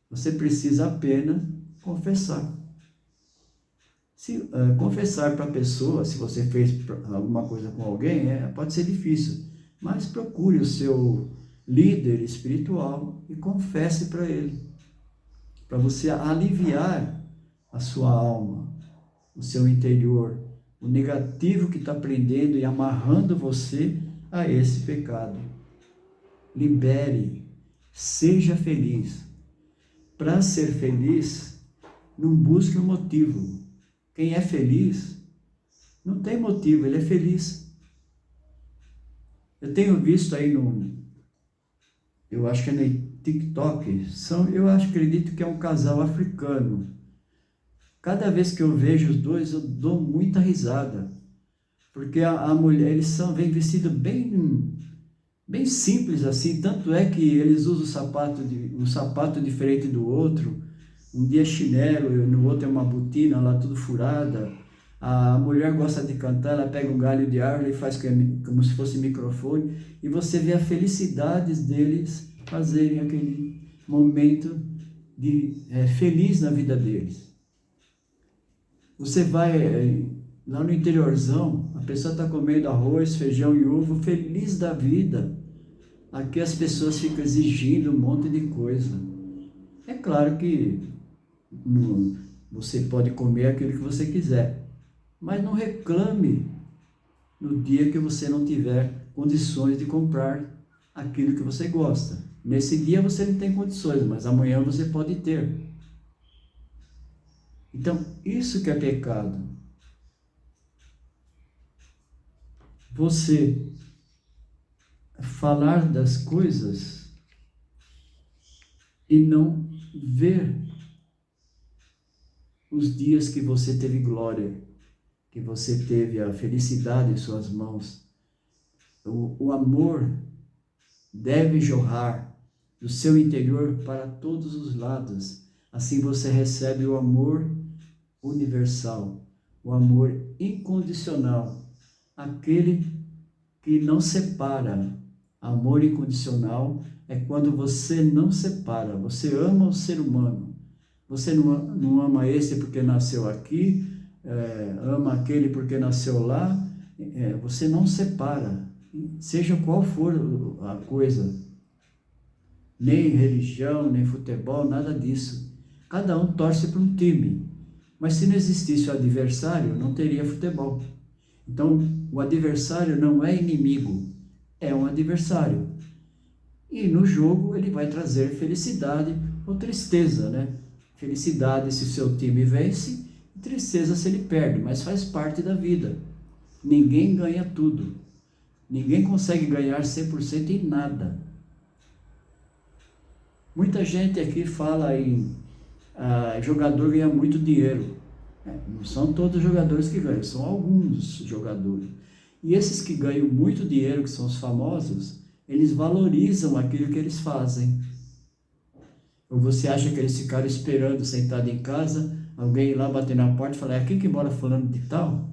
Você precisa apenas confessar. Confessar para a pessoa, se você fez alguma coisa com alguém, pode ser difícil, mas procure o seu líder espiritual e confesse para ele, para você aliviar a sua alma, o seu interior, o negativo que está prendendo e amarrando você a esse pecado. Libere, seja feliz. Para ser feliz, não busque um motivo. Quem é feliz Não tem motivo, ele é feliz. Eu tenho visto aí eu acho que é no TikTok, acredito que é um casal africano. Cada vez que eu vejo os dois, eu dou muita risada. Porque a mulher, vem vestidos bem simples assim, tanto é que eles usam um sapato diferente do outro, um dia é chinelo, no outro é uma botina lá tudo furada. A mulher gosta de cantar, ela pega um galho de árvore e faz como se fosse microfone, e você vê a felicidade deles fazerem aquele momento feliz na vida deles. Você vai lá no interiorzão, a pessoa está comendo arroz, feijão e ovo, feliz da vida. Aqui as pessoas ficam exigindo um monte de coisa. É claro que você pode comer aquilo que você quiser, mas não reclame no dia que você não tiver condições de comprar aquilo que você gosta. Nesse dia você não tem condições, mas amanhã você pode ter. Então, isso que é pecado. Você falar das coisas e não ver os dias que você teve glória, que você teve a felicidade em suas mãos. O amor deve jorrar do seu interior para todos os lados. Assim você recebe o amor universal, o amor incondicional, aquele que não separa. Amor incondicional é quando você não separa, você ama o ser humano. Você não ama esse porque nasceu aqui, ama aquele porque nasceu lá, você não separa, seja qual for a coisa, nem religião, nem futebol, nada disso. Cada um torce para um time, mas se não existisse o adversário, não teria futebol. Então, o adversário não é inimigo, é um adversário. E no jogo ele vai trazer felicidade ou tristeza, né? Felicidade se o seu time vence, e tristeza se ele perde, mas faz parte da vida. Ninguém ganha tudo. Ninguém consegue ganhar 100% em nada. Muita gente aqui fala em jogador ganha muito dinheiro. Não são todos os jogadores que ganham, são alguns jogadores. E esses que ganham muito dinheiro, que são os famosos, eles valorizam aquilo que eles fazem. Ou você acha que eles ficaram esperando, sentado em casa, alguém ir lá bater na porta e falar, é aqui que mora fulano de tal?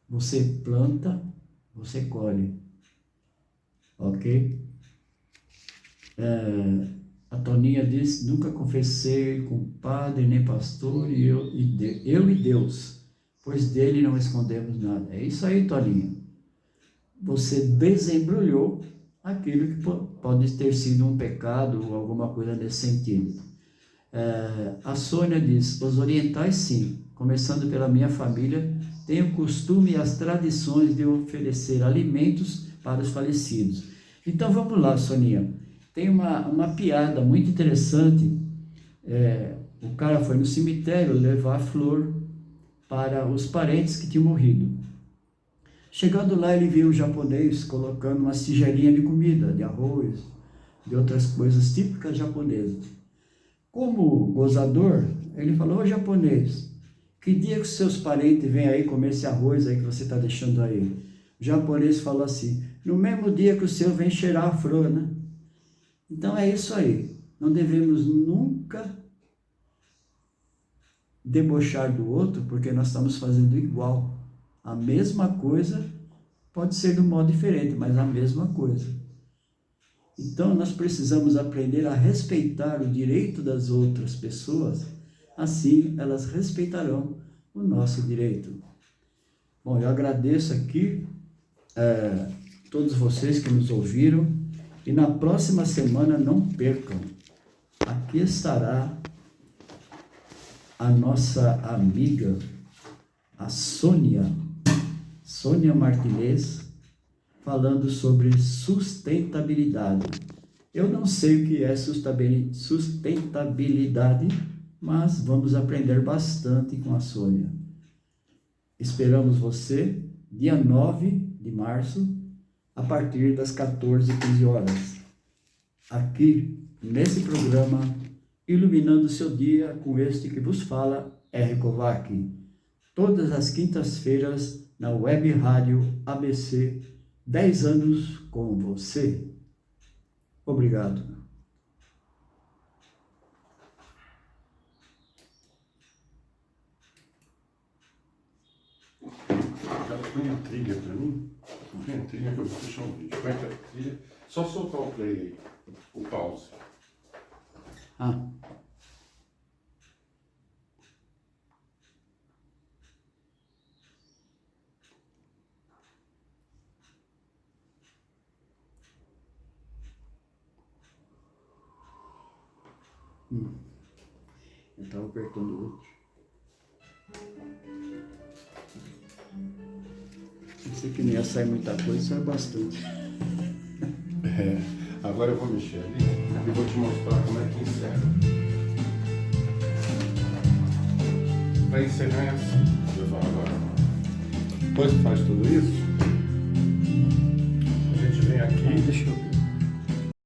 Você planta, você colhe. Ok? A Toninha diz, nunca confessei com padre nem pastor, e eu e Deus, pois dele não escondemos nada. É isso aí, Toninha. Você desembrulhou aquilo que pode ter sido um pecado ou alguma coisa nesse sentido. A Sônia diz, os orientais sim, começando pela minha família, têm o costume e as tradições de oferecer alimentos para os falecidos. Então vamos lá, Soninha. Tem uma piada muito interessante. O cara foi no cemitério levar flor para os parentes que tinham morrido. Chegando lá, ele viu um japonês colocando uma tigelinha de comida, de arroz, de outras coisas típicas japonesas. Como gozador, ele falou, ô japonês, que dia que os seus parentes vêm aí comer esse arroz aí que você está deixando aí? O japonês falou assim, no mesmo dia que o seu vem cheirar a flor, né? Então é isso aí, não devemos nunca debochar do outro, porque nós estamos fazendo igual. A mesma coisa, pode ser de um modo diferente, mas a mesma coisa. Então nós precisamos aprender a respeitar o direito das outras pessoas, assim elas respeitarão o nosso direito. Bom, eu agradeço aqui todos vocês que nos ouviram, e na próxima semana não percam, aqui estará a nossa amiga, a Sônia Martinez, falando sobre sustentabilidade. Eu não sei o que é sustentabilidade, mas vamos aprender bastante com a Sônia. Esperamos você dia 9 de março, a partir das 14h15 horas, aqui nesse programa, iluminando seu dia com este que vos fala, R. Kovac, todas as quintas-feiras na Web Rádio ABC, 10 anos com você. Obrigado. Põe a trilha pra mim. Põe a trilha que eu vou puxar um vídeo. Põe a trilha. Só soltar o play aí. O pause. Ah. Eu estava apertando o outro. Pensei que não ia sair muita coisa, saiu bastante. Agora eu vou mexer ali e vou te mostrar como é que encerra. Para encerrar é assim. Eu vou agora. Depois que faz tudo isso, a gente vem aqui. Deixa eu ver.